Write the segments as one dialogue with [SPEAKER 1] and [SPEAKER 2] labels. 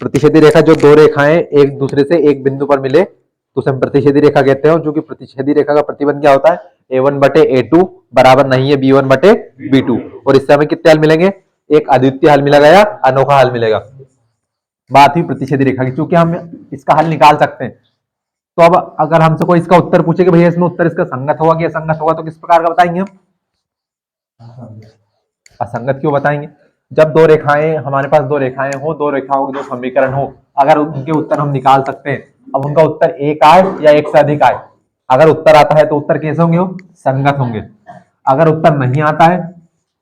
[SPEAKER 1] प्रतिच्छेदी रेखा जो दो रेखाएं एक दूसरे से एक बिंदु पर मिले तो उसे हम प्रतिच्छेदी रेखा कहते हैं, जो कि प्रतिच्छेदी रेखा का प्रतिबंध क्या होता है, a1/a2 बराबर नहीं है b1/b2। और इससे हमें कितने हल मिलेंगे, एक अद्वितीय हल मिलेगा या अनोखा हल मिलेगा। बात हुई प्रतिच्छेदी रेखा की, क्योंकि हम इसका हल निकाल सकते हैं। तो अब अगर हमसे कोई इसका उत्तर पूछे कि भैया इसमें उत्तर इसका संगत होगा कि असंगत होगा, तो किस प्रकार का बताएंगे हम, असंगत क्यों बताएंगे। जब दो रेखाएं, हमारे पास दो रेखाएं हो, दो रेखाओं के दो समीकरण हो, अगर उनके उत्तर हम निकाल सकते हैं, अब उनका उत्तर एक आए या एक से अधिक आए, अगर उत्तर आता है तो उत्तर कैसे होंगे, वो संगत होंगे। अगर उत्तर नहीं आता है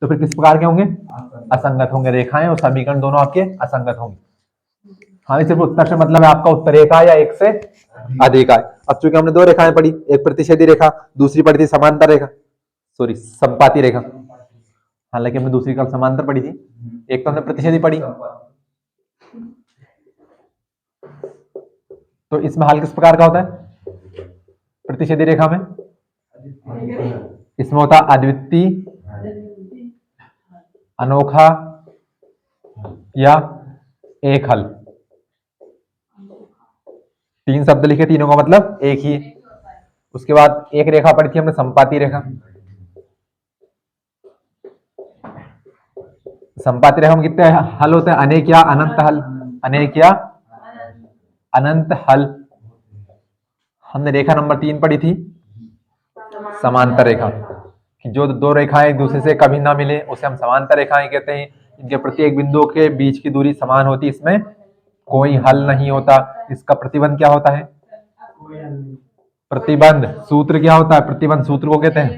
[SPEAKER 1] तो फिर किस प्रकार के होंगे, असंगत होंगे। रेखाएं और समीकरण दोनों आपके असंगत होंगे। हाँ, सिर्फ उत्तर से मतलब है आपका उत्तर एक आए या एक से अधिक आए। अब चूंकि हमने दो रेखाएं पढ़ी, एक प्रतिच्छेदी रेखा, दूसरी पढ़ी थी समांतर रेखा, सॉरी संपाती रेखा, हालांकि हमने दूसरी कल समांतर पढ़ी थी, एक तो हमने प्रतिच्छेदी पढ़ी। तो इसमें हल किस प्रकार का होता है, प्रतिच्छेदी रेखा में इसमें होता है अद्वितीय, अनोखा या एक हल। तीन शब्द लिखे, तीनों का मतलब एक ही। उसके बाद एक रेखा पढ़ी थी हमने संपाती रेखा। संपाती रेखा में कितने हल होते हैं, अनेक या अनंत हल, अनेक या अनंत हल। हमने रेखा नंबर 3 पढ़ी थी समांतर रेखा, कि जो दो रेखाएं एक दूसरे से कभी ना मिले उसे हम समांतर रेखाएं कहते हैं। इनके प्रत्येक बिंदुओं के बीच की दूरी समान होती है, इसमें कोई हल नहीं होता। इसका प्रतिबंध क्या होता है, प्रतिबंध सूत्र क्या होता है, प्रतिबंध सूत्र को कहते हैं,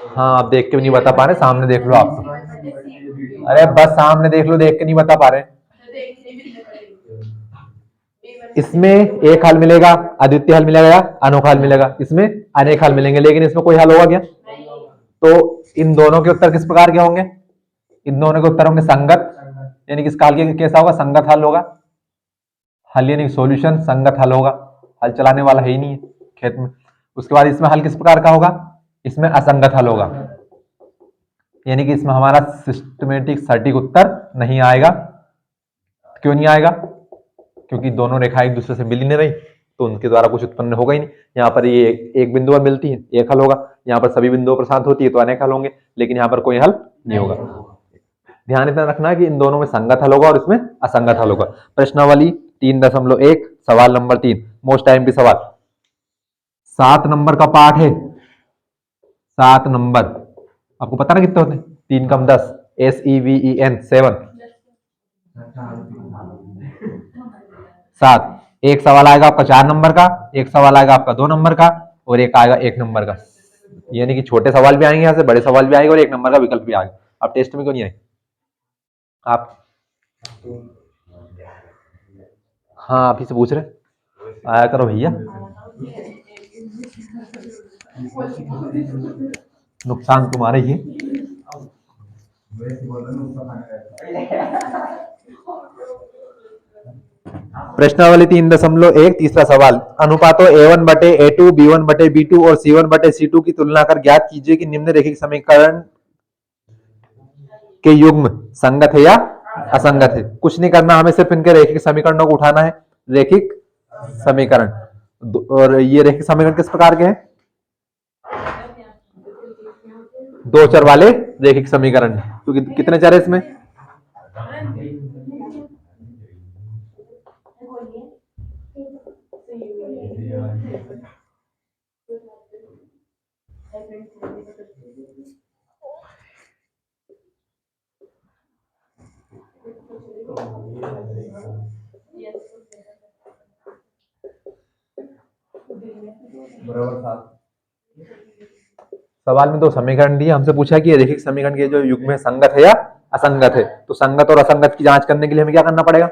[SPEAKER 1] हाँ आप देख के भी नहीं बता पा रहे, सामने देख लो आप तो। अरे बस सामने देख लो, देख के नहीं बता पा रहे। इसमें एक हल मिलेगा, अद्वितीय हल मिलेगा या अनोखा हल मिलेगा, इसमें अनेक हल मिलेंगे, लेकिन इसमें कोई हल होगा क्या। तो इन दोनों के उत्तर किस प्रकार के होंगे, इन दोनों के उत्तर होंगे संगत, यानी कि इसका हल कैसा होगा, संगत हल होगा। हल यानी सॉल्यूशन संगत हल होगा, हल चलाने वाला है ही नहीं है खेत में। उसके बाद इसमें हल किस प्रकार का होगा, इसमें असंगत हल होगा, यानी कि इसमें हमारा सिस्टमेटिक सटीक उत्तर नहीं आएगा। क्यों नहीं आएगा, क्योंकि दोनों रेखाएं एक दूसरे से मिल ही नहीं रही, तो उनके द्वारा कुछ उत्पन्न होगा ही नहीं। यहाँ पर ये एक बिंदु पर मिलती है, एक हल होगा, यहाँ पर सभी बिंदुओं पर शांत होती है तो अनेक हल होंगे, लेकिन यहाँ पर कोई हल नहीं होगा। ध्यान इतना रखना है कि इन दोनों में संगत हल होगा और इसमें असंगत हल होगा। प्रश्नावली 3.1 सवाल नंबर 3, मोस्ट टाइम की सवाल, 7 नंबर का पाठ है, 7 नंबर, आपको पता ना कितने होते हैं, 3 कम 10, SEVEN 7, 7। एक सवाल आएगा आपका 4 नंबर का, एक सवाल आएगा आपका 2 नंबर का, और एक आएगा 1 नंबर का, यानी कि छोटे सवाल भी आएंगे यहाँ से, बड़े सवाल भी आएंगे, और 1 नंबर का विकल्प भी आएगा। आप टेस्ट में क्यों नहीं आए आप, हाँ आप ही से पूछ रहे, आया करो भैया, नुकसान तुम्हारे ही। प्रश्नावली 3.1 तीसरा सवाल, अनुपातों A1/A2, B1/B2 और C1/C2 की तुलना कर ज्ञात कीजिए कि निम्नलिखित समीकरण के युग्म संगत है या असंगत है। कुछ नहीं करना, हमें सिर्फ इनके रैखिक समीकरणों को उठाना है, रैखिक समीकरण। और ये रैखिक समीकरण किस प्रकार के हैं, दो चर वाले रैखिक समीकरण। तो कितने चर है इसमें, सवाल में दो समीकरण दिए, हमसे पूछा कि रैखिक समीकरण के जो युग्म है संगत है या असंगत है। तो संगत और असंगत की जांच करने के लिए हमें क्या करना पड़ेगा,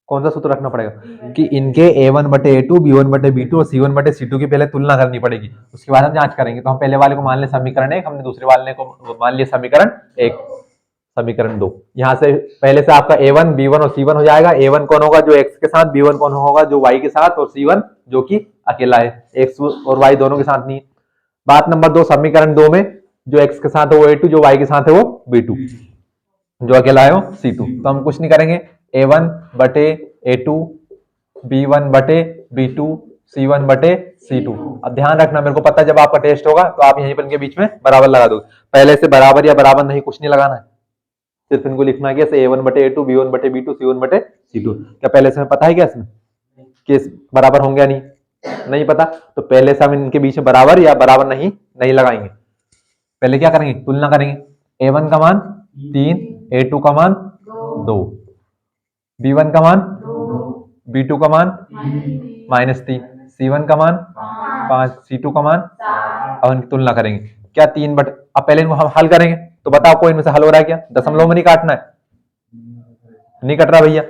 [SPEAKER 1] कौन सा सूत्र रखना पड़ेगा, कि इनके A1/A2, B1/B2 और C1/C2 की पहले तुलना करनी पड़ेगी, उसके बाद हम जांच करेंगे। तो हम पहले वाले को मान ले समीकरण 1, हमने दूसरे वाले को मान लिया समीकरण 1, समीकरण 2। यहाँ से पहले से आपका A1, B1 और C1 हो जाएगा। A1 कौन होगा, जो x के साथ, B1 कौन होगा, जो y के साथ, और C1 जो कि अकेला है, x और y दोनों के साथ नहीं। बात नंबर 2, समीकरण 2 में जो x के साथ है वो a2, जो y के साथ है वो b2, जो अकेला है वो c2। तो हम कुछ नहीं करेंगे, a1 बटे a2, b1 बटे b2, c1 बटे c2। अब ध्यान रखना, मेरे को पता है जब आपका टेस्ट होगा तो आप यहीं पर इनके बीच में बराबर लगा दोगे। पहले से बराबर या बराबर नहीं कुछ नहीं लगाना है, सिर्फ इनको लिखना है कि a1 बटे a2, b1 बटे b2, c1 बटे c2। क्या पहले से हमें पता है क्या इसमें कि बराबर होंगे या नहीं? नहीं पता, तो पहले से हम इनके बीच में बराबर या बराबर नहीं लगाएंगे। पहले क्या करेंगे, तुलना करेंगे। a1 का मान 3, a2 का मान 2, b1 का मान b2 का मान -3, c1 का मान 5, c2 का मान। अब इनकी तुलना करेंगे, क्या 3 बटे, अब पहले इनको हम हल करेंगे, तो बताओ कोई इनमें से हल हो रहा है क्या? दशमलव में नहीं काटना है, नहीं कट रहा भैया।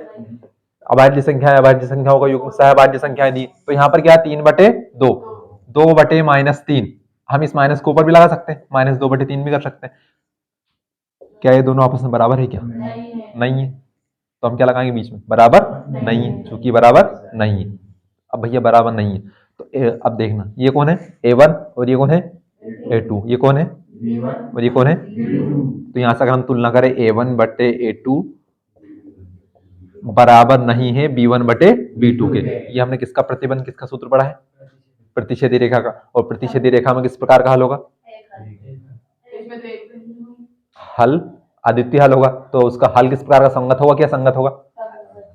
[SPEAKER 1] अभाज्य संख्या है, अभाज्य संख्याओं का युग्म सहभाज्य संख्या दी, तो यहाँ पर क्या है 3 बटे 2, 2 बटे -3। हम इस माइनस को ऊपर भी लगा सकते हैं, -2 बटे 3 भी कर सकते हैं। क्या ये दोनों आपस में बराबर है क्या? नहीं है, तो हम क्या लगाएंगे बीच में, बराबर नहीं है, चूंकि बराबर नहीं है। अब भैया बराबर नहीं है तो अब देखना, ये कौन है a1 और ये कौन है a2, ये कौन है और ये कौन है, तो यहां से अगर हम तुलना करें a1 बटे a2 बराबर नहीं है b1 बटे b2 के। ये हमने किसका प्रतिबंध, किसका सूत्र पढ़ा है? प्रतिच्छेदी रेखा का। और प्रतिच्छेदी रेखा में किस प्रकार का हल होगा? हल अद्वितीय हल होगा, तो उसका हल किस प्रकार का, संगत होगा क्या संगत होगा?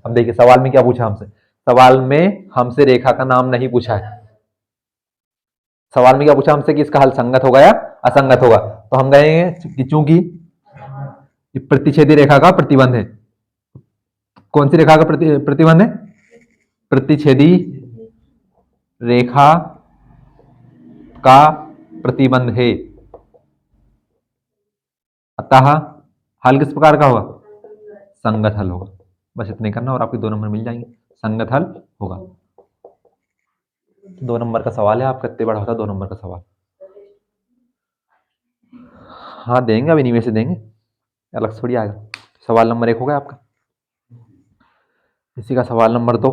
[SPEAKER 1] अब देखिए सवाल में क्या पूछा हमसे, सवाल में हमसे रेखा का नाम नहीं पूछा है, सवाल में क्या पूछा हमसे कि इसका हल संगत होगा या असंगत होगा। तो हम कहेंगे कि चूंकि प्रतिच्छेदी रेखा का प्रतिबंध है, कौन सी रेखा का प्रतिबंध है? प्रतिच्छेदी रेखा का प्रतिबंध है, अतः हल किस प्रकार का होगा? संगत हल होगा। बस इतने करना और आपके 2 नंबर मिल जाएंगे, संगत हल होगा। 2 नंबर का सवाल है, आपका कितने बड़ा होता है 2 नंबर का सवाल? हाँ देंगे, अभी नहीं वैसे देंगे, अलग से थोड़ी आएगा। सवाल नंबर 1 हो गया आपका, इसी का सवाल नंबर 2।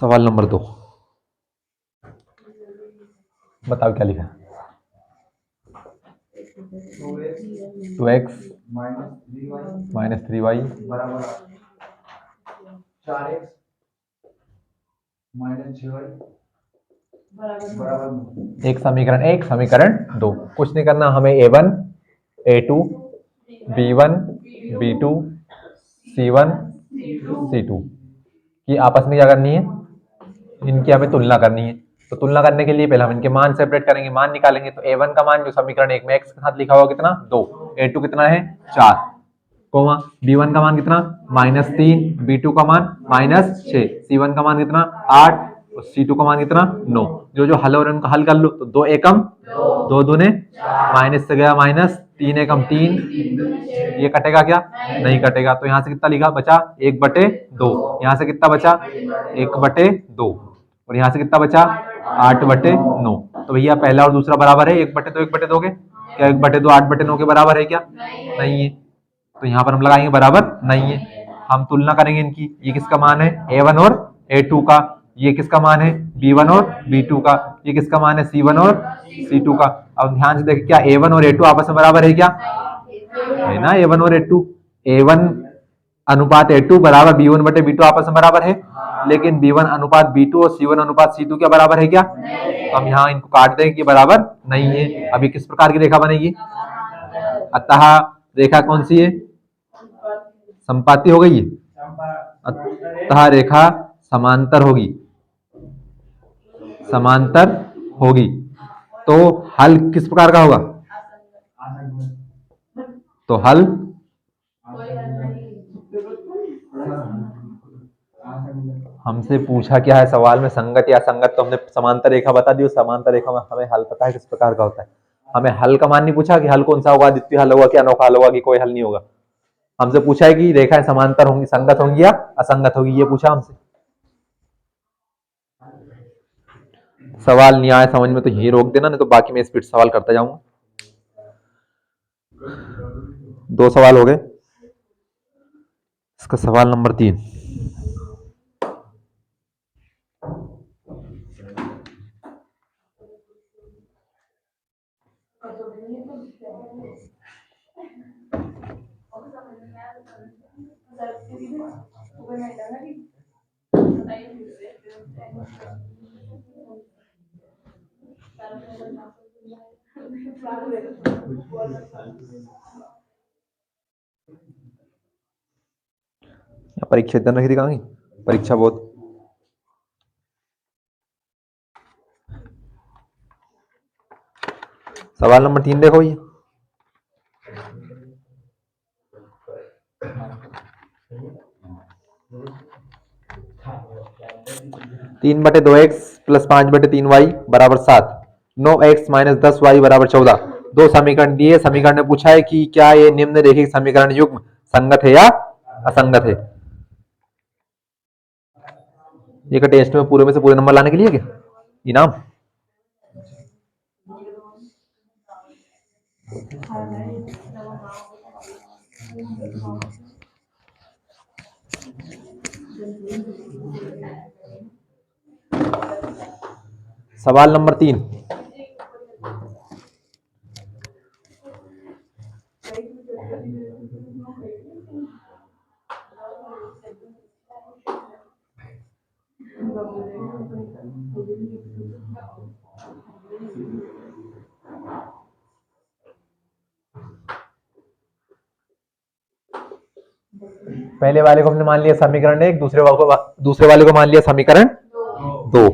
[SPEAKER 1] सवाल नंबर 2 बताओ क्या लिखा है? 2x माइनस 3y बराबर 4x माइनस 6y बराबर एक समीकरण 1, समीकरण 2। कुछ नहीं करना, हमें a1, a2, b1, b2, c1, c2 की आपस में क्या करनी है, इनकी हमें तुलना करनी है। तो तुलना करने के लिए पहले हम इनके मान सेपरेट करेंगे, मान निकालेंगे। तो a1 का मान जो समीकरण 1 में x के साथ लिखा हुआ कितना 2, a2 कितना है 4, कोमा b1 का मान कितना -3, b2 का मान -6, c1 का मान कितना 8 और c2 का मान कितना 9। जो जो हल हो रहे हैं उनका हल कर लो। तो 2 एकम 2 दूने माइनस से गया माइनस, 3 एकम 3, ये कटेगा क्या? नहीं कटेगा। तो यहाँ से कितना लिखा बचा 1/2, यहाँ से कितना बचा 1/2 और यहाँ से कितना बचा 8/9। तो भैया पहला और दूसरा बराबर है 1/2 1/2 के, क्या 1/2 8/9 के बराबर है क्या? नहीं है, तो यहाँ पर हम लगाएंगे बराबर नहीं है। हम तुलना करेंगे इनकी, ये किसका मान है a1 और a2 का, ये किसका मान है b1 और b2 का, ये किसका मान है c1 और c2 का। अब ध्यान से देखिए क्या a1 और a2 आपस में बराबर है क्या? है ना, a1 और a2, a1 अनुपात a2 बराबर b1 बटे b2 आपस में बराबर है, लेकिन b1 अनुपात b2 और c1 अनुपात c2 क्या बराबर है क्या? तो हम यहाँ इनको काट देंगे कि बराबर नहीं है। अभी किस प्रकार की रेखा बनेगी? अतः रेखा कौन सी है? संपाती हो गई है, अतः रेखा समांतर होगी, समांतर होगी। तो हल किस प्रकार का होगा? तो हल हमसे पूछा क्या है सवाल में, संगत या असंगत। तो हमने समांतर रेखा बता दी, समांतर रेखा में हमें हल पता है किस प्रकार का होता है। हमें हल का मान नहीं पूछा कि हल कौन सा होगा, द्वितीय हल होगा कि अनोखा हल होगा कि कोई हल नहीं होगा। हमसे पूछा है कि रेखाएं समांतर होंगी, संगत होंगी या असंगत होगी, ये पूछा हमसे। सवाल नहीं आया समझ में तो यही रोक देना, नहीं तो बाकी मैं स्पीड सवाल करता जाऊंगा। 2 सवाल हो गए, इसका सवाल नंबर 3। परीक्षा इतना नहीं दिखाएंगे, परीक्षा बहुत। सवाल नंबर 3 देखो ये, तीन बटे 2x प्लस 5/3y बराबर 7, 9x माइनस 10y बराबर 14। दो समीकरण दिए, समीकरण ने पूछा है कि क्या ये निम्नलिखित समीकरण युग्म संगत है या असंगत है। ये का टेस्ट में पूरे से पूरे नंबर लाने के लिए क्या इनाम? सवाल नंबर 3, पहले वाले को हमने मान लिया समीकरण 1, दूसरे वाले को मान लिया समीकरण 2।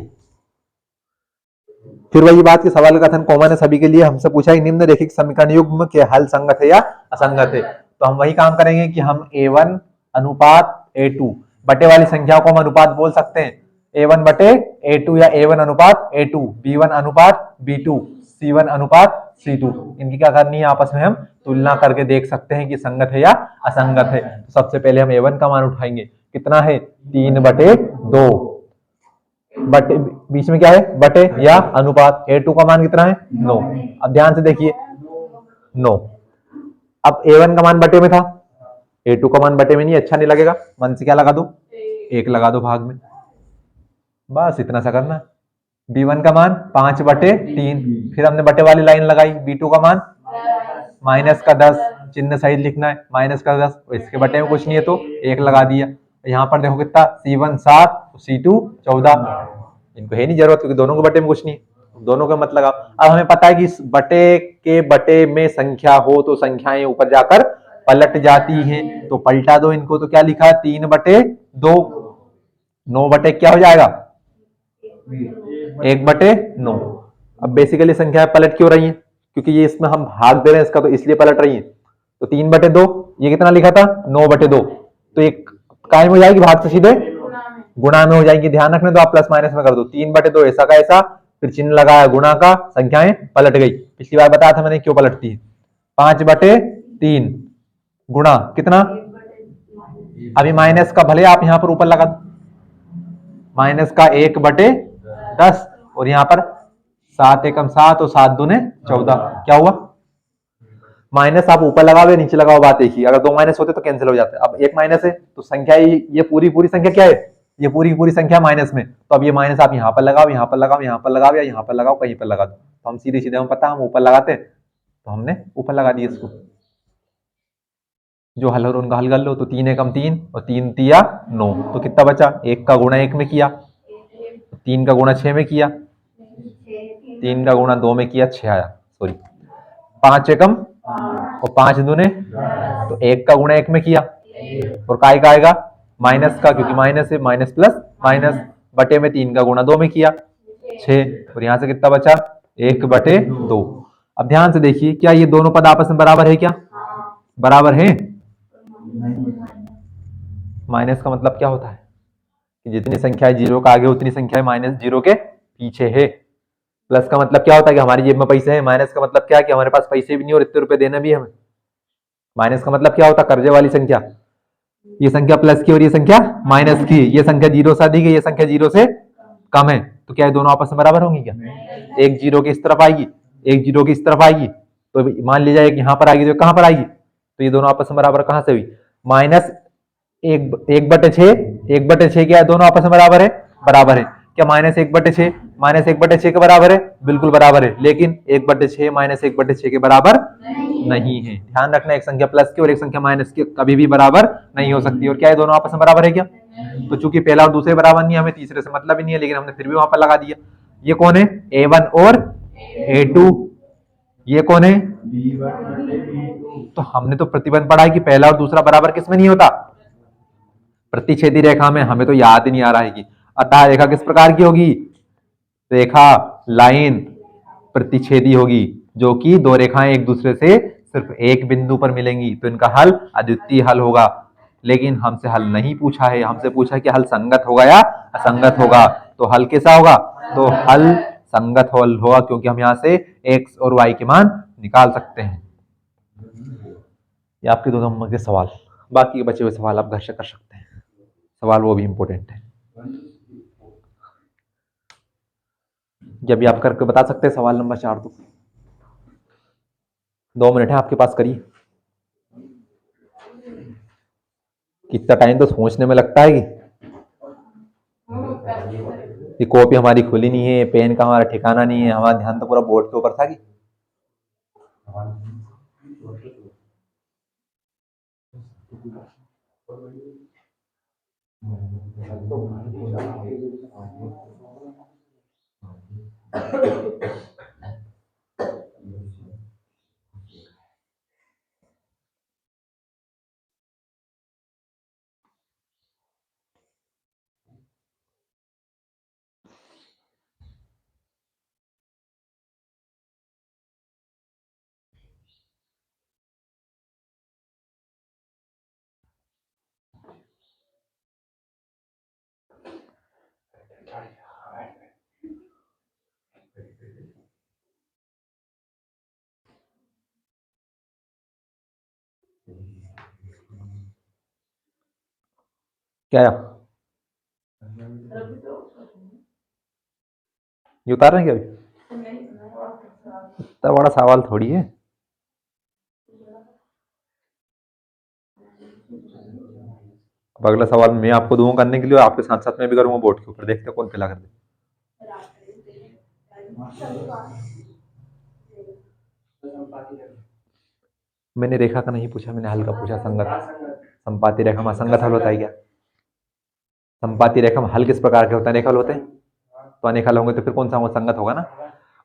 [SPEAKER 1] फिर वही बात कि सवाल का कथन कॉमन है सभी के लिए। हमसे पूछा है निम्नलिखित समीकरण युग्म के हल संगत है या असंगत है। तो हम वही काम करेंगे कि हम a1 अनुपात a2 बटे वाली संख्याओं को हम अनुपात बोल सकते हैं, a1 बटे a2 या a1 अनुपात a2, b1 अनुपात b2, c1 अनुपात c2। इनकी क्या करनी है, आपस में हम तुलना करके देख सकते हैं कि संगत है या असंगत है। तो सबसे पहले हम a1 का मान उठाएंगे, कितना है 3/2, बटे बीच में क्या है बटे या अनुपात, a2 का मान कितना है 9। अब ध्यान से देखिए 9, अब a1 का मान बटे में था, a2 का मान बटे में नहीं, अच्छा नहीं लगेगा, मन से क्या लगा दो 1 लगा दो भाग में, बस इतना सा करना। b1 का मान 5/3, फिर हमने बटे वाली लाइन लगाई, b2 का मान माइनस का 10, चिन्ह सही लिखना है, माइनस का 10, इसके बटे में कुछ नहीं है तो 1 लगा दिया। यहाँ पर देखो कितना c1 7, c2 14, इनको है नहीं जरूरत क्योंकि दोनों के बटे में कुछ नहीं, दोनों का मत लगाओ। अब हमें पता है कि इस बटे के बटे में संख्या हो तो संख्याएं ऊपर जाकर पलट जाती हैं, तो पलटा दो इनको। तो क्या लिखा 3/2, 9 बटे क्या हो जाएगा 1/9। अब बेसिकली संख्याएं पलट क्यों रही हैं, क्योंकि ये इसमें हम भाग दे रहे हैं इसका, तो इसलिए पलट रही है। तो 3/2, ये कितना लिखा था 9/2, तो एक कायम हो जाएगी, भाग से सीधे गुणा में हो जाएगी। ध्यान रखने दो, आप प्लस माइनस में कर दो, 3/2 ऐसा का ऐसा, फिर चिन्ह लगाया गुणा का, संख्याएं पलट गई। पिछली बार बताया था मैंने क्यों पलटती है। 5/3 गुणा कितना, अभी माइनस का भले आप यहां पर ऊपर लगा दो, माइनस का 1/10, और यहां पर 7 एकम 7 और 7 दूने 14, क्या हुआ माइनस, आप ऊपर लगाओ या नीचे लगाओ बात एक ही, अगर 2 माइनस होते तो कैंसिल हो जाते। अब 1 माइनस है तो संख्या ये पूरी संख्या क्या है, ये पूरी संख्या माइनस में, तो अब ये माइनस आप यहाँ पर लगाओ, यहाँ पर लगाओ, यहाँ पर लगाओ या यहाँ पर लगाओ, कहीं पर लगा दो। तो हम सीधे हम पता हम ऊपर लगाते तो हमने ऊपर लगा दिया इसको। जो हल हो उनका हल कर लो। तो 3 एकम 3 और 3 तिया 9, तो कितना बचा, 1 का गुणा 1 में किया, 3 का गुणा 6 में किया, 3 का गुणा 2 में किया, 6 आया, सॉरी 5 एकम और 5 दूने, तो 1 का गुणा 1 में किया, और काय का आएगा माइनस का, क्योंकि माइनस है, माइनस प्लस माइनस, बटे में 3 का गुणा 2 में किया 6, और यहां से कितना बचा 1/2। अब ध्यान से देखिए, क्या ये दोनों पद आपस में बराबर है, क्या बराबर है। माइनस का मतलब क्या होता है कि जितनी संख्या जीरो का आगे उतनी संख्या माइनस जीरो के पीछे है। प्लस का मतलब क्या होता है कि हमारी जेब में पैसे हैं। माइनस का मतलब क्या है कि हमारे पास पैसे भी नहीं और इतने रुपए देना भी है हमें। माइनस का मतलब क्या होता है, कर्जे वाली संख्या। ये संख्या प्लस की और ये संख्या माइनस की, ये संख्या जीरो से अधिक है, ये संख्या जीरो से कम है, तो क्या ये दोनों आपस में बराबर होंगी क्या, एक जीरो की इस तरफ आएगी, एक जीरो की इस तरफ आएगी, तो मान लीजिए एक यहाँ पर आएगी तो कहां पर आएगी, तो ये दोनों आपस में बराबर कहां से हुई, माइनस 1/6, 1/6 क्या है, दोनों आपस में बराबर है, बराबर है। क्या माइनस 1/6 -1/6 के बराबर है, बिल्कुल बराबर है, लेकिन 1/6 -1/6 के बराबर नहीं है। ध्यान रखना, एक संख्या प्लस की और एक संख्या माइनस की कभी भी बराबर नहीं हो सकती। और क्या है, दोनों आपस में बराबर है क्या? तो चूंकि पहला और दूसरे बराबर नहीं है, हमें तीसरे से मतलब ही नहीं है, लेकिन हमने फिर भी वहां पर लगा दिया। ये कौन है? A1 और A2। ये कौन है? तो हमने तो प्रतिबंध पढ़ा है कि पहला और दूसरा बराबर किसमें नहीं होता? प्रतिच्छेदी रेखा में। हमें तो याद ही नहीं आ रहा है कि अतः रेखा किस प्रकार की होगी? रेखा लाइन प्रतिच्छेदी होगी, जो कि दो रेखाएं एक दूसरे से सिर्फ एक बिंदु पर मिलेंगी, तो इनका हल अद्वितीय हल होगा। लेकिन हमसे हल नहीं पूछा है, हमसे पूछा है कि हल संगत होगा या असंगत होगा। तो हल कैसा होगा? तो हल संगत हल होगा, क्योंकि हम यहां से x और y के मान निकाल सकते हैं। ये आपके 2 नंबर के सवाल। बाकी के बचे हुए सवाल आप घर से कर सकते हैं, सवाल वो भी इंपॉर्टेंट है। जब भी आप करके बता सकते हैं सवाल नंबर 4। तो 2 मिनट है आपके पास, करिए। कितना टाइम तो सोचने में लगता है कि कॉपी हमारी खुली नहीं है, पेन का हमारा ठिकाना नहीं है, हमारा ध्यान तो पूरा बोर्ड के ऊपर था कि क्या ये उतार रहे हैं क्या? अभी इतना बड़ा सवाल थोड़ी है। अब अगला सवाल मैं आपको दूंगा करने के लिए, आपके साथ साथ मैं भी करूंगा बोर्ड के ऊपर, देखते हैं कौन पहला कर दे। मैंने रेखा का नहीं पूछा, मैंने हल का पूछा। संगत संपाती रेखा में असंगत हल होता है क्या? संपाती रेखा में हल किस प्रकार के होते हैं? अनेक हल होते हैं। तो अनेक हल होंगे तो फिर कौन सा संगत होगा ना?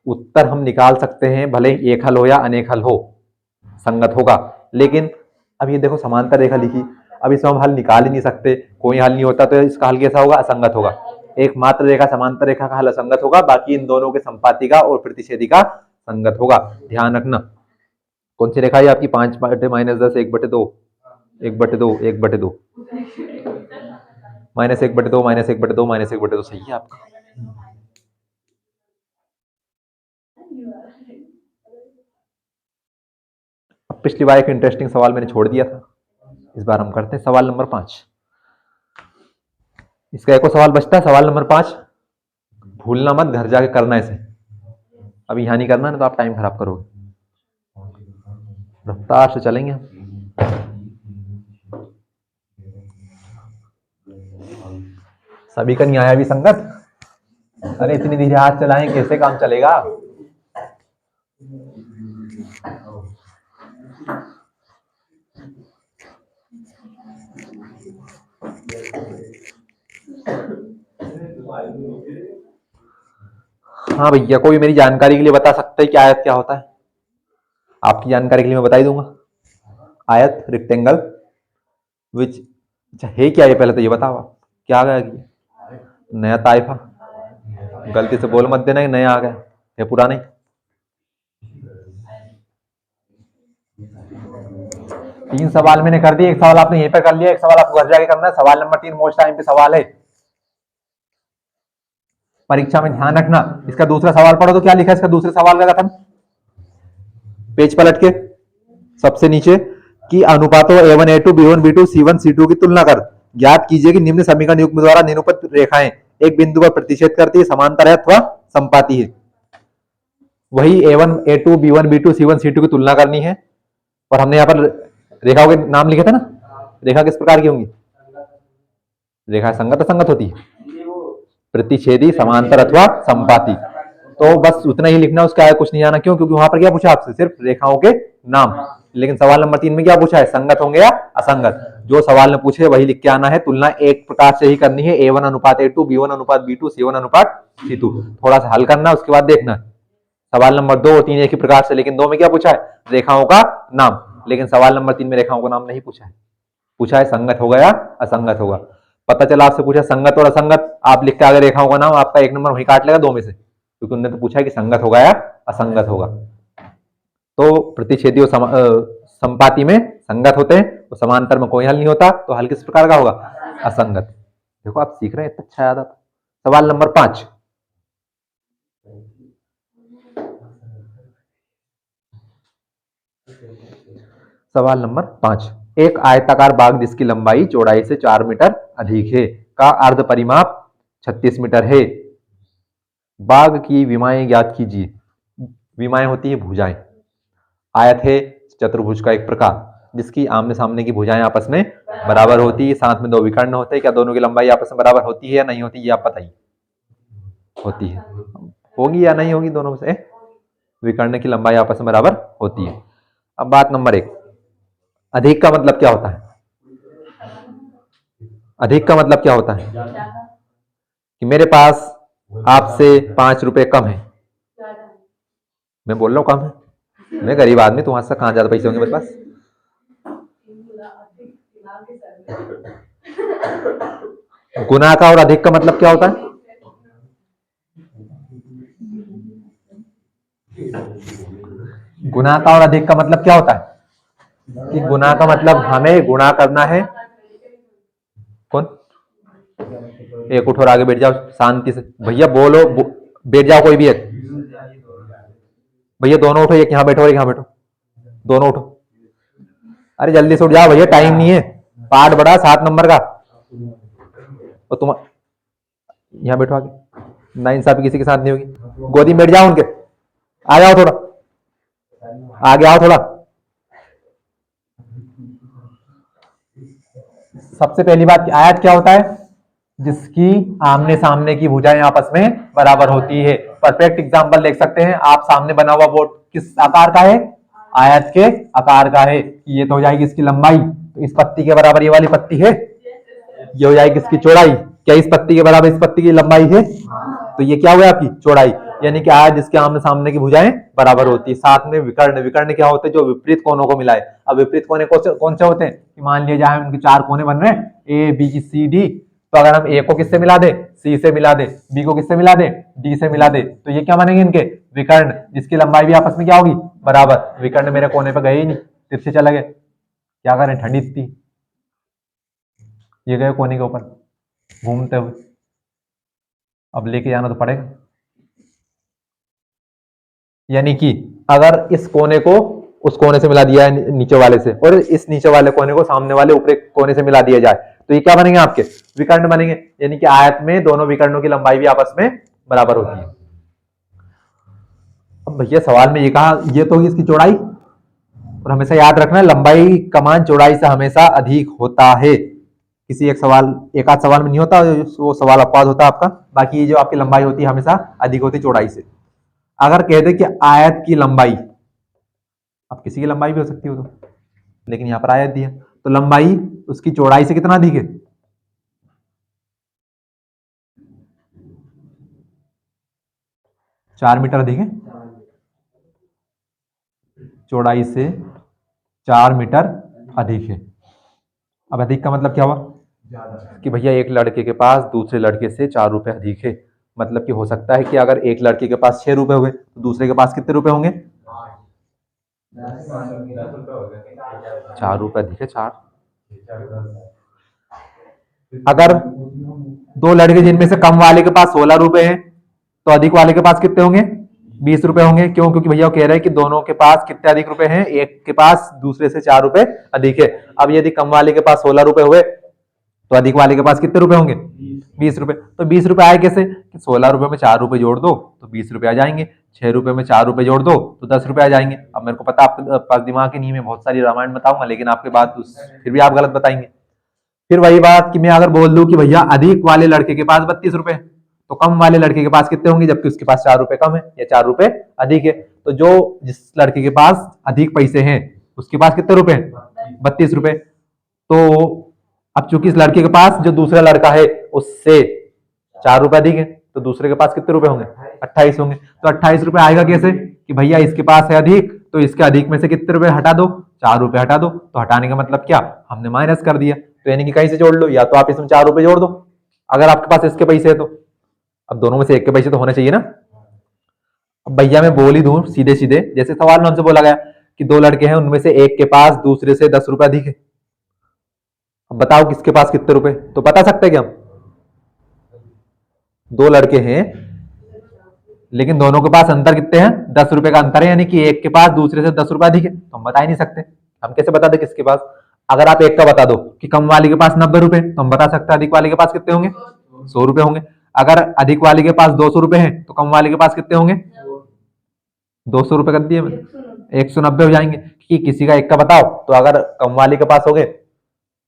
[SPEAKER 1] उत्तर हम निकाल सकते हैं, भले ही एक हल हो या अनेक हल हो, संगत होगा। लेकिन अब ये देखो, समांतर रेखा लिखी, अब इसमें हम हल निकाल ही नहीं सकते, कोई हल नहीं होता, तो इसका हल कैसा होगा? असंगत होगा। एक मात्र रेखा समांतर रेखा का हल असंगत होगा, बाकी इन दोनों के संपाती का और प्रतिच्छेदी का संगत होगा। ध्यान रखना। कौन सी रेखा है आपकी? 5/-10 1/2 1/2 1/2 -1/2 -1/2 -1/2 सही है आपका। अब पिछली बार एक इंटरेस्टिंग सवाल मैंने छोड़ दिया था, इस बार हम करते हैं सवाल नंबर 5। इसका एक और सवाल बचता है, सवाल नंबर 5। भूलना मत, घर जाके करना इसे। अभी यहाँ नहीं करना ना तो आप टाइम खराब करोगे। रफ्तार से चलेंगे। सभी का नहीं आया अभी संगत। अरे इतनी धीरे हाथ चलाएं, कैसे काम चलेगा? हाँ भैया, कोई मेरी जानकारी के लिए बता सकते हैं कि आयत क्या होता है? आपकी जानकारी के लिए मैं बता ही दूंगा। आयत, रेक्टेंगल, विच, अच्छा है क्या ये? पहले तो ये बताओ आप, क्या आ गया? नया ताइफा? गलती से बोल मत देना कि नया आ गया, ये पुराना ही। तीन सवाल मैंने कर दिए, एक सवाल आपने यहीं पे कर लिया, एक सवाल आपको घर जाके करना है। सवाल नंबर 3 मोस्ट टाइम पे सवाल है परीक्षा में, ध्यान रखना। इसका दूसरा सवाल पढ़ो तो क्या लिखा है इसका दूसरे सवाल का कथन, पेज पलट के सबसे नीचे, कि अनुपातों A1 A2 B1 B2 C1 C2 की तुलना कर ज्ञात कीजिए कि निम्न समीकरण युग्म द्वारा निरूपित रेखाएं एक बिंदु पर प्रतिच्छेद करती है, समांतर है अथवा संपाती है। वही A1 A2 B1 B2 C1 C2 की तुलना करनी है। और हमने यहाँ पर रेखाओं के नाम लिखे थे ना। रेखा किस प्रकार की होंगी? रेखा संगत असंगत होती है? प्रतिच्छेदी, समांतर अथवा संपाती। तो बस उतना ही लिखना, उसका आगे कुछ नहीं आना। क्यों? क्योंकि वहां पर क्या पूछा आपसे, सिर्फ रेखाओं के नाम। लेकिन सवाल नंबर 3 में क्या पूछा है, संगत होंगे या असंगत। जो सवाल ने पूछे वही लिख के आना है। तुलना एक प्रकार से ही करनी है, A1 अनुपात A2, B1 अनुपात B2, C1 अनुपात C2। थोड़ा सा हल करना, उसके बाद देखना। सवाल नंबर 2 और 3 एक ही प्रकार से, लेकिन 2 में क्या पूछा है, रेखाओं का नाम। लेकिन सवाल नंबर 3 में रेखाओं का नाम नहीं पूछा है, पूछा है संगत होगा या असंगत होगा। पता चला आपसे पूछा संगत और असंगत, आप लिख के आगे रेखाओं का नाम, आपका 1 नंबर वही काट लेगा 2 में से, क्योंकि उन्होंने तो पूछा है कि संगत होगा या असंगत होगा। तो प्रतिच्छेदी और संपाती में संगत होते हैं, तो समांतर में कोई हल नहीं होता, तो हल किस प्रकार का होगा, असंगत। देखो आप सीख रहे हैं, इतना अच्छा याद आता। सवाल नंबर 5, सवाल नंबर 5, एक आयताकार बाग जिसकी लंबाई चौड़ाई से 4 मीटर अधिक है का अर्ध परिमाप 36 मीटर है। बाग की विमाएं ज्ञात कीजिए। विमाएं होती है भुजाएं। आयत है चतुर्भुज का एक प्रकार जिसकी आमने सामने की भुजाएं आपस में बराबर होती है, साथ में 2 विकर्ण होते हैं। क्या दोनों की लंबाई आपस में बराबर होती है या नहीं होती, ये आप बताइए। होती है, होगी या नहीं होगी, दोनों में से विकर्ण की लंबाई आपस में बराबर होती है। अब बात नंबर 1, अधिक का मतलब क्या होता है। अधिक का मतलब क्या होता है कि मेरे पास आपसे 5 रुपए कम है। मैं बोल रहा हूं कम है, मैं गरीब आदमी, तुम्हारे से कहां ज्यादा पैसे होंगे मेरे पास। गुना का और अधिक का मतलब क्या होता है। गुना का और अधिक का मतलब क्या होता है कि गुना का मतलब हमें गुणा करना है। कौन, एक उठो और आगे बैठ जाओ शांति से। भैया बोलो, बैठ जाओ कोई भी एक। भैया दोनों उठो, एक यहां बैठो और एक यहां बैठो, दोनों उठो। अरे जल्दी से उठ जाओ भैया, टाइम नहीं है। पार्ट बड़ा 7 नंबर का, और तुम यहां बैठो आगे। नाइंसाफी किसी के साथ नहीं होगी। गोदी में बैठ जाओ उनके, आ जाओ थोड़ा आगे आओ थोड़ा। सबसे पहली बात, आयत क्या होता है, जिसकी आमने सामने की भुजाएं आपस में बराबर होती है। परफेक्ट एग्जांपल देख सकते हैं आप, सामने बना हुआ बोर्ड किस आकार का है, आयत के आकार का है। ये तो हो जाएगी इसकी लंबाई, तो इस पत्ती के बराबर ये वाली पत्ती है। ये हो जाएगी इसकी चौड़ाई, क्या इस पत्ती के बराबर इस पत्ती की लंबाई है। तो ये क्या हुआ आपकी चौड़ाई, यानी कि आयत जिसके आमने सामने की भुजाएं बराबर होती है। साथ में विकर्ण, विकर्ण क्या होते हैं, जो विपरीत कोनों को मिलाए। अब विपरीत कोने कौन से होते हैं, मान लिया जाए उनके 4 कोने बन रहे हैं, ए बी सी डी। तो अगर हम ए को किससे मिला दे, सी से मिला दे, बी को किससे मिला दे, डी से मिला दे, तो ये क्या बनेंगे इनके विकर्ण, जिसकी लंबाई भी आपस में क्या होगी, बराबर। विकर्ण मेरे कोने पे गए ही नहीं, तिरछे चले गए, क्या करें, ठंडी थी, ये गए कोने के ऊपर घूमते हुए, अब लेके जाना तो पड़ेगा। यानी कि अगर इस कोने को उस कोने से मिला दिया है नीचे वाले से, और इस नीचे वाले कोने को सामने वाले ऊपरी कोने से मिला दिया जाए, तो ये क्या बनेंगे, आपके विकर्ण बनेंगे। यानी कि आयत में दोनों विकर्णों की लंबाई भी आपस में बराबर होती है। अब भैया सवाल में ये कहा, ये तो होगी इसकी चौड़ाई, और हमेशा याद रखना लंबाई का मान चौड़ाई से हमेशा अधिक होता है। किसी एक सवाल, एक आध सवाल में नहीं होता, वो सवाल अपवाद होता है आपका। बाकी ये जो आपकी लंबाई होती है हमेशा अधिक होती है चौड़ाई से। अगर कहते कि आयत की लंबाई, अब किसी की लंबाई भी हो सकती हो तो, लेकिन यहां पर आयत दिया, तो लंबाई उसकी चौड़ाई से कितना अधिक है, 4 मीटर अधिक है। चौड़ाई से 4 मीटर अधिक है। अब अधिक का मतलब क्या हुआ कि भैया एक लड़के के पास दूसरे लड़के से 4 रुपए अधिक है। मतलब कि हो सकता है कि अगर एक लड़के के पास 6 रुपए हुए तो दूसरे के पास कितने रुपए होंगे, 4 रुपए अधिक है, 4। अगर 2 लड़के जिनमें से कम वाले के पास 16 रुपए हैं, तो अधिक वाले के पास कितने होंगे, 20 रुपए होंगे। क्यों, क्योंकि भैया कह रहे हैं कि दोनों के पास कितने अधिक रुपए हैं, एक के पास दूसरे से 4 रुपए अधिक है। अब यदि कम वाले के पास 16 रुपए हुए तो अधिक वाले के पास कितने रुपए होंगे, 20 रुपए। तो 20 रुपए आए कैसे, 16 रुपए में 4 रुपए जोड़ दो तो 20 रुपए आ जाएंगे, 6 रुपए में 4 रुपए जोड़ दो तो 10 रुपए आ जाएंगे। अब मेरे को पता आपके पास दिमाग की नहीं, मैं बहुत सारी रामायण बताऊंगा, लेकिन आपके बात फिर भी आप गलत बताएंगे। फिर वही बात कि मैं अगर बोल दूं कि भैया अधिक वाले लड़के के पास 32 रुपए, तो कम वाले लड़के के पास कितने होंगे, जबकि उसके पास 4 रुपए कम है या 4 रुपए अधिक है। तो जो जिस लड़के के पास अधिक पैसे हैं उसके पास कितने रुपए हैं, 32 रुपए। तो अब चूंकि इस लड़के के पास जो दूसरा लड़का है उससे 4 रुपए अधिक है, तो दूसरे के पास कितने रुपए होंगे, 28 होंगे। तो 28 रुपए आएगा कैसे कि भैया इसके पास है अधिक, तो इसके अधिक में से कितने रुपए हटा दो, 4 रुपए हटा दो। तो हटाने का मतलब क्या, हमने माइनस कर दिया। तो यानी कि कहीं से जोड़ लो, या तो आप इसमें 4 रुपए जोड़ दो अगर आपके पास इसके पैसे है तो। अब दोनों में से एक के पैसे तो होने चाहिए ना। अब भैया मैं बोल ही दूं सीधे सीधे, जैसे सवाल में हमसे बोला गया कि 2 लड़के हैं, उनमें से एक के पास दूसरे से 10 रुपए अधिक है। अब बताओ किसके पास कितने रुपए, तो बता सकते हैं क्या हम। 2 लड़के हैं लेकिन दोनों के पास अंतर कितने हैं, 10 रुपए का अंतर है, यानी कि एक के पास दूसरे से 10 रुपए अधिक है। तो हम बता ही नहीं सकते, हम कैसे बता दें किसके पास। अगर आप एक का बता दो कि कम वाले के पास 90 रुपए, तो हम बता सकते हैं अधिक वाले के पास कितने होंगे, 100 रुपए होंगे। अगर अधिक वाले के पास 200 रुपए है तो कम वाले के पास कितने होंगे, 200 रुपए कर दिए, 190 हो जाएंगे। कि किसी का एक का बताओ, तो अगर कम वाले के पास हो गए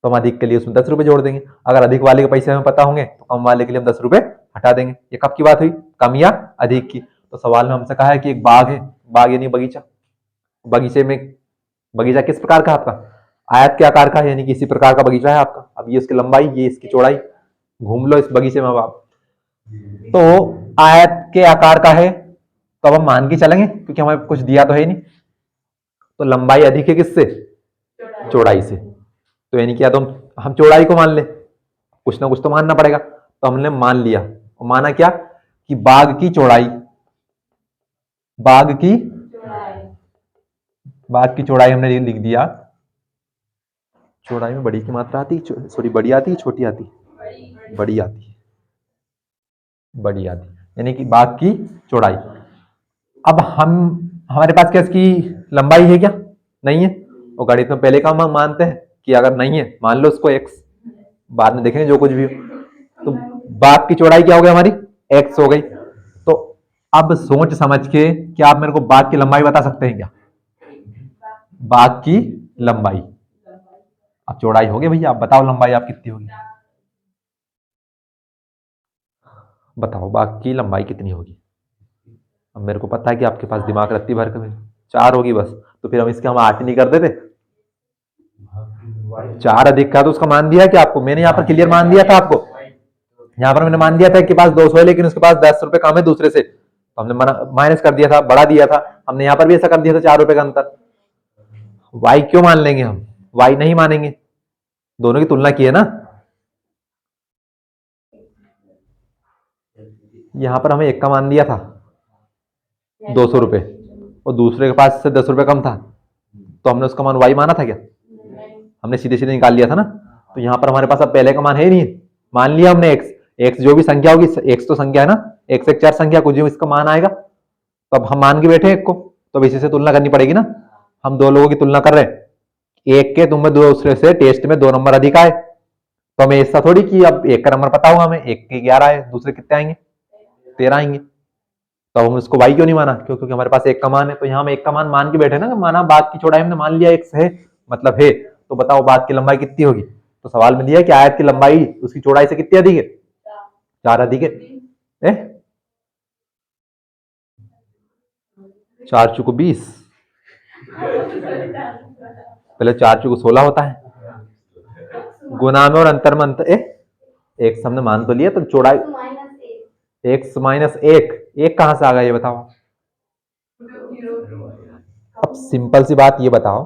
[SPEAKER 1] तो हम अधिक के लिए उसमें 10 रुपए जोड़ देंगे। अगर अधिक वाले के पैसे हमें पता होंगे तो कम वाले के लिए हम 10 रुपए हटा देंगे। ये कब की बात हुई, कम या अधिक की। तो सवाल में हमसे कहा है कि एक बाग है, बाग यानी बगीचा, बगीचे में, बगीचा किस प्रकार का आपका, आयत के आकार का है, यानी कि इसी प्रकार का बगीचा है आपका। अब ये इसकी लंबाई, ये इसकी चौड़ाई, घूम लो इस बगीचे में अब आप। तो आयत के आकार का है तो अब हम मान के चलेंगे क्योंकि हमें कुछ दिया तो है नहीं। तो लंबाई अधिक है किससे, चौड़ाई से। तो यानी क्या, तो हम चौड़ाई को मान ले, कुछ ना कुछ तो मानना पड़ेगा। तो हमने मान लिया, और माना क्या कि बाग की चौड़ाई, बाग की चौड़ाई हमने लिख दिया। चौड़ाई में बड़ी की मात्रा आती, सॉरी बड़ी आती है छोटी आती, बड़ी आती है, बड़ी आती, यानी कि बाग की चौड़ाई। अब हमारे पास क्या इसकी लंबाई है क्या, नहीं है। और गणित में पहले का हम मानते हैं कि अगर नहीं है मान लो उसको x, बाद में देखेंगे जो कुछ भी हो। तो बाग की चौड़ाई क्या हो गई हमारी, x हो गई। तो अब सोच समझ के क्या आप मेरे को बाग की लंबाई बता सकते हैं क्या, बाग की लंबाई। अब चौड़ाई हो गई भैया, आप बताओ लंबाई आप कितनी होगी, बताओ बाग की लंबाई कितनी होगी। अब मेरे को पता है कि आपके पास दिमाग रत्ती भर के 4 होगी बस, तो फिर हम इसके हम 8 नहीं कर देते। 4 अधिक का तो उसका मान दिया कि आपको, मैंने यहाँ पर क्लियर मान दिया था आपको, यहाँ पर मैंने मान दिया था कि पास 200 है लेकिन उसके पास 10 रुपए कम है दूसरे से, तो हमने माइनस कर दिया था, बढ़ा दिया था। हमने यहाँ पर भी ऐसा कर दिया था 4 रुपए का अंतर। वाई क्यों मान लेंगे हम, वाई नहीं मानेंगे, दोनों की तुलना की है ना। यहां पर हमें एक का मान दिया था 200 रुपए, और दूसरे के पास से 10 रुपए कम था, तो हमने उसका मान वाई माना था क्या, हमने सीधे सीधे निकाल लिया था ना। तो यहाँ पर हमारे पास अब पहले का मान है ही नहीं, मान लिया हमने एक्स, एक्स जो भी संख्या होगी, एक्स तो संख्या है ना, एक्स एक 4 संख्या कुछ भी इसका मान आएगा, तो अब हम मान के बैठे एक को, तो इसी से तुलना करनी पड़ेगी ना। हम 2 लोगों की तुलना कर रहे हैं, एक के तुम्हें दूसरे से टेस्ट में 2 नंबर अधिक आए, तो हमें ऐसा थोड़ी कि अब एक का नंबर पता होगा हमें, एक के 11 आए, दूसरे कितने आएंगे, 13 आएंगे। तो हम उसको वाई क्यों नहीं माना, क्योंकि हमारे पास एक का मान है। तो यहाँ हम एक का मान के बैठे ना, माना बाग की चौड़ाई हमने मान लिया एक्स है, मतलब है। तो बताओ बाग की लंबाई कितनी होगी, तो सवाल में दिया कि आयत की लंबाई उसकी चौड़ाई से कितनी अधिक है, 4 अधिक है। 4 चुको 20, पहले 4 चुको 16 होता है, गुना में और अंतर में अंतर, एक हमने मान तो लिया, तो चौड़ाई x माइनस एक कहां से आ गया ये बताओ। अब सिंपल सी बात ये बताओ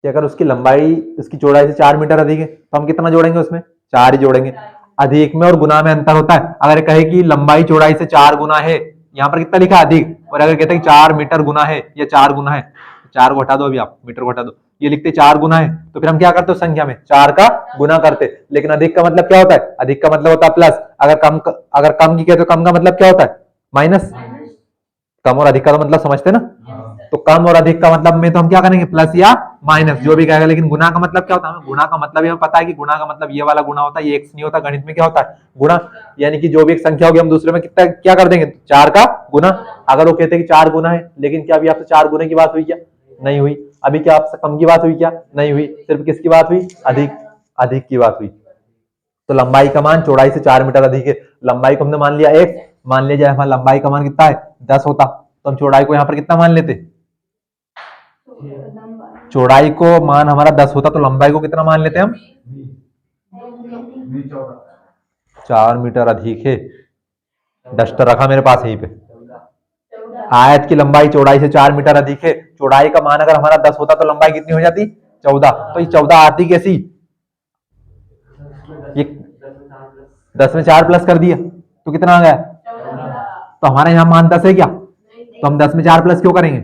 [SPEAKER 1] कि अगर उसकी लंबाई उसकी चौड़ाई से 4 मीटर अधिक है तो हम कितना जोड़ेंगे उसमें, 4 ही जोड़ेंगे। अधिक में और गुना में अंतर होता है। अगर कहे कि लंबाई चौड़ाई से 4 गुना है, यहाँ पर कितना लिखा अधिक, और अगर कहते हैं 4 मीटर गुना है या 4 गुना है, 4 को हटा दो, अभी आप मीटर को हटा दो, ये लिखते 4 गुना है, तो फिर हम क्या करते संख्या में 4 का गुना करते। लेकिन अधिक का मतलब क्या होता है, अधिक का मतलब होता है प्लस। अगर कम की कहते तो कम का मतलब क्या होता है, माइनस। कम और अधिक का तो मतलब समझते ना, तो कम और अधिक का मतलब में तो हम क्या करेंगे, प्लस या माइनस जो भी कहेगा। लेकिन गुना का मतलब क्या होता है, हमें गुना का मतलब हमें पता है कि गुना का मतलब ये वाला गुना होता है, ये एक्स नहीं होता। गणित में क्या होता है, गुना, यानी कि जो भी एक संख्या होगी हम दूसरे में कितना क्या कर देंगे, 4 का गुना। अगर वो कहते हैं कि 4 गुना है, लेकिन क्या अभी आपसे 4 गुने की बात हुई क्या, नहीं हुई। अभी क्या आपसे कम की बात हुई क्या, नहीं हुई। सिर्फ किसकी बात हुई, अधिक की बात हुई। तो लंबाई का मान चौड़ाई से 4 मीटर अधिक है। लंबाई को हमने मान लिया x, मान लिया जाए हमारा लंबाई का मान कितना है 10 होता, तो हम चौड़ाई को यहाँ पर कितना मान लेते, चौड़ाई को मान हमारा 10 होता तो लंबाई को कितना मान लेते हम 4 मीटर अधिक है। डस्टर रखा मेरे पास यहीं पे। आयत की लंबाई चौड़ाई से 4 मीटर अधिक है। चौड़ाई का मान अगर हमारा 10 होता तो लंबाई कितनी हो जाती 14। तो ये 14 आती कैसी, ये 10 में 4 प्लस कर दिया तो कितना आ गया, तो हमारे यहाँ मान 10 है क्या, तो हम 10 में 4 प्लस क्यों करेंगे,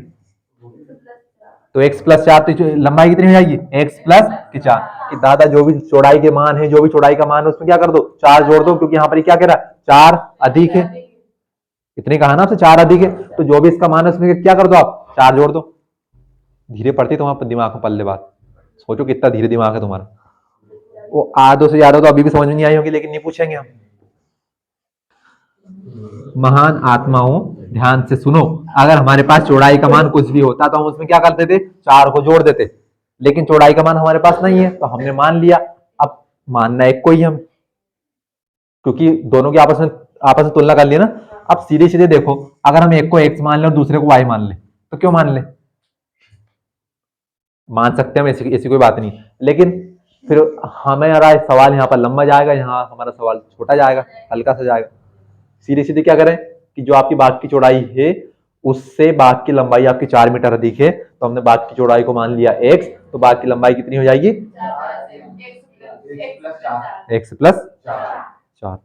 [SPEAKER 1] तो x प्लस 4, तो लंबाई कितनी हो जाएगी x प्लस 4। कि दादा जो भी चौड़ाई के मान है, जो भी चौड़ाई का मान है उसमें क्या कर दो 4 जोड़ दो, क्योंकि यहाँ पर क्या कह रहा है 4 अधिक है, इतने कहा ना आपसे 4 अधिक है, तो जो भी इसका मान है उसमें क्या कर दो आप 4 जोड़ दो। धीरे पढ़ती तुम्हारे दिमाग में पल्ले बात, सोचो कितना धीरे दिमाग है तुम्हारा। वो आधो से ज्यादा तो अभी भी समझ में नहीं आई होगी, लेकिन नहीं पूछेंगे हम। महान आत्माओं ध्यान से सुनो, अगर हमारे पास चौड़ाई का मान कुछ भी होता तो हम उसमें क्या करते थे 4 को जोड़ देते, लेकिन चौड़ाई का मान हमारे पास नहीं है तो हमने मान लिया। अब मानना एक को ही हम, क्योंकि दोनों की आपस में तुलना कर लिया ना। अब सीधे सीधे देखो, अगर हम एक को x मान ले और दूसरे को y मान ले तो क्यों मान ले, मान सकते हैं हम, ऐसी कोई बात नहीं, लेकिन फिर हमें सवाल यहाँ पर लंबा जाएगा, यहाँ हमारा सवाल छोटा जाएगा, हल्का सा जाएगा। सीधे सीधे क्या करें कि जो आपकी बाग की चौड़ाई है उससे बाग की लंबाई आपकी 4 मीटर अधिक है, तो हमने बाग की चौड़ाई को मान लिया x, तो बाग की लंबाई कितनी हो जाएगी x प्लस 4।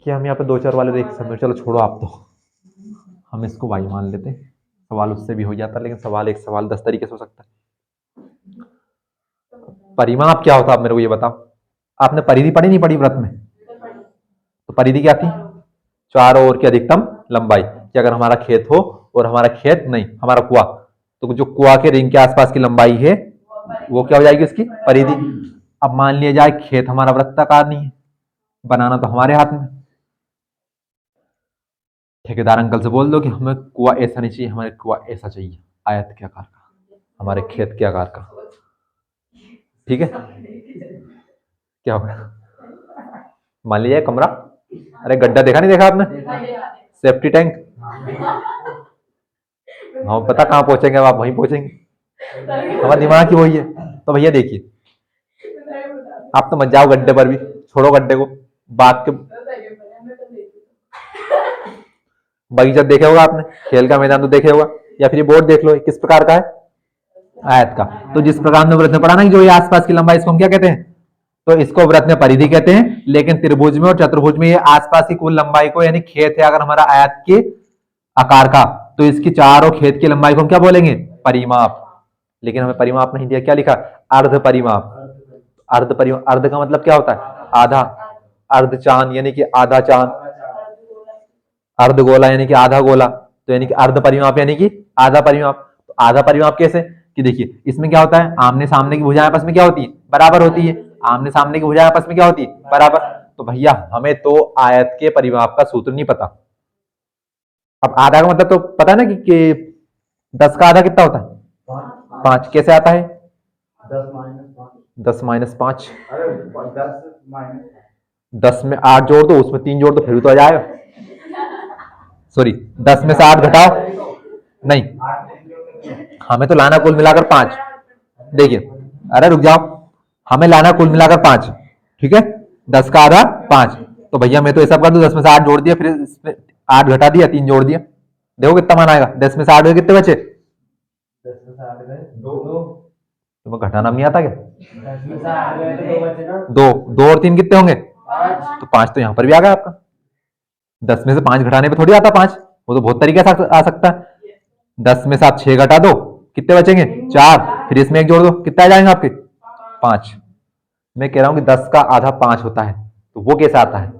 [SPEAKER 1] क्या हम यहाँ पे 2-4 वाले देख सकते, चलो छोड़ो आप, तो हम इसको y मान लेते, सवाल उससे भी हो जाता, लेकिन सवाल 10 तरीके से हो सकता है। परिमाप क्या होता है आप मेरे को ये बताओ, आपने परिधि पढ़ी नहीं पढ़ी व्रत में, तो परिधि क्या थी 4 ओर की अधिकतम लंबाई, कि अगर हमारा खेत हो और हमारा खेत नहीं हमारा कुआं, तो जो कुआं के रिंग के आसपास की लंबाई है वो क्या हो जाएगी उसकी परिधि। अब मान लिया जाए खेत हमारा वृत्ताकार नहीं है, बनाना तो हमारे हाथ में, ठेकेदार अंकल से बोल दो कि हमें कुआं ऐसा नहीं चाहिए, हमारे कुआं ऐसा चाहिए आयत के आकार का, हमारे खेत के आकार का, ठीक है। क्या होगा, मान लीजिए कमरा, अरे गड्ढा देखा नहीं देखा आपने, सेफ्टी टैंक, हम पता कहाँ पहुंचेंगे, अब आप वहीं पहुंचेंगे, हमारा दिमाग ही वही है। तो भैया देखिए, आप तो मत जाओ गड्ढे पर भी, छोड़ो गड्ढे को, बाग के बगीचा देखे होगा आपने, खेल का मैदान तो देखे होगा, या फिर ये बोर्ड देख लो किस प्रकार का है आयत का। तो जिस प्रकार हमने व्रत में पढ़ा ना कि जो ये आसपास की लंबाई, इसको हम क्या कहते हैं, तो इसको व्रत में परिधि कहते हैं। लेकिन त्रिभुज में और चतुर्भुज में ये आसपास की कुल लंबाई को, यानी खेत है अगर हमारा आयत के आकार का, तो इसकी चारों खेत की लंबाई को हम क्या बोलेंगे परिमाप। लेकिन हमें परिमाप नहीं दिया, क्या लिखा अर्ध परिमाप। अर्ध परिमाप, अर्ध का मतलब क्या होता है आधा, अर्ध चांद यानी कि आधा चांद, अर्ध गोला यानी कि आधा गोला, तो यानी कि अर्ध परिमाप यानी कि आधा परिमाप। तो आधा परिमाप कैसे, कि देखिए इसमें क्या होता है, आमने सामने की भुजाएं आपस में क्या होती है बराबर होती है, आमने सामने की भुजाएं आपस में क्या होती है बराबर। तो भैया हमें तो आयत के परिमाप का सूत्र नहीं पता। अब आधा का मतलब तो पता है ना कि 10 का आधा कितना होता है 5, कैसे आता है 10 माइनस 5, 10 में 8 जोड़ दो, उसमें 3 जोड़ दो, फिर तो आ जाएगा, सॉरी 10 में से 8 घटाओ, नहीं हमें तो लाना कुल मिलाकर 5। देखिए अरे रुक जाओ, हमें लाना कुल मिलाकर 5, ठीक है, 10 का आधा 5। तो भैया मैं तो ऐसा कर दूं 10 में से 8 जोड़ दिया, फिर इसमें 8 घटा दिया, 3 जोड़ दिया, देखो कितना मान आएगा। 10 में से 8 कितने बचे, 10 में से 8 गए 2, तुम्हें घटाना नहीं आता क्या, 10 में से 8 गए तो 2 बचे ना, 2 और 3 कितने होंगे 5, तो 5 तो यहां पर भी आ गया आपका। 10 में से 5 घटाने पे थोड़ी आता 5, वो तो बहुत तरीके से आ सकता है। 10 में से आप 6 घटा दो, कितने बचेंगे 4, फिर इसमें 1 जोड़ दो, कितना आ जाएंगे आपके 5। मैं कह रहा हूं कि 10 का आधा 5 होता है, तो वो कैसे आता है,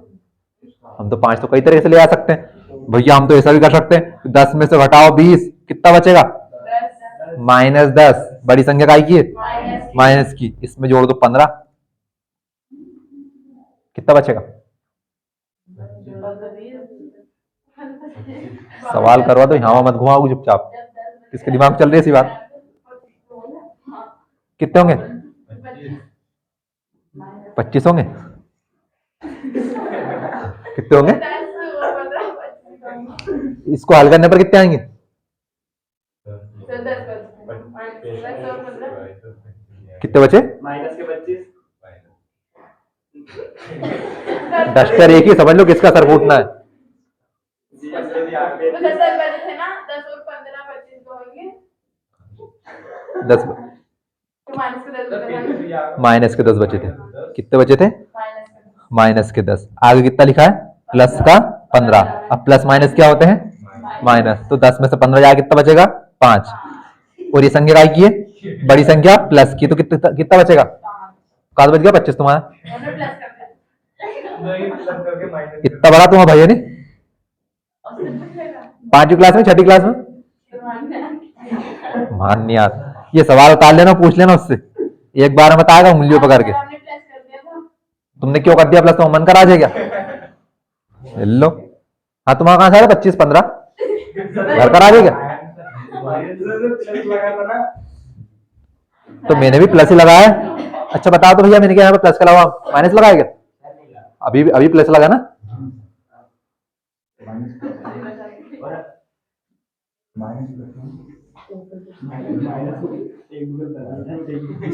[SPEAKER 1] हम तो 5 तो कई तरीके से ले आ सकते हैं भैया, हम तो ऐसा भी कर सकते हैं 10 में से घटाओ 20, कितना बचेगा -10, बड़ी संख्या काय की है माइनस की, इसमें जोड़ दो 15, कितना बचेगा। सवाल करवा तो यहाँ मत घुमाओ चुपचाप, किसके दिमाग चल रही है ऐसी बात, कितने होंगे 25 होंगे। कितने होंगे? इसको हल करने पर कितने आएंगे? कितने बचे? डस्टर एक ही समझ लो किसका सर फूटना है। 10 माइनस के 10 बचे थे। कितने बचे थे? माइनस के 10। आगे कितना लिखा है? प्लस का 15। अब प्लस माइनस क्या होते हैं? माइनस। तो 10 में से 15 जाए कितना बचेगा? 5। और ये संख्या काय की है? बड़ी संख्या प्लस की, तो कितना कितना बचेगा? कहाँ बच गया? 25 तुम्हारा। इतना बड़ा तुम्हारा भाई है नहीं? 5वीं क्लास में, 6ठी क्लास में मान नहीं आता। ये सवाल उतार लेना, पूछ लेना उससे, एक बार में बताएगा उंगलियों पकड़ के। तुमने क्यों कर दिया प्लस? तो मन करा क्या? लो, हाँ तुम्हारा कहां से आएगा? 25 15 घर करा देगा। तो मैंने भी प्लस ही लगाया। अच्छा बताओ तो भैया, मैंने क्या यहाँ पे प्लस के अलावा माइनस लगाया क्या? अभी प्लस लगा ना।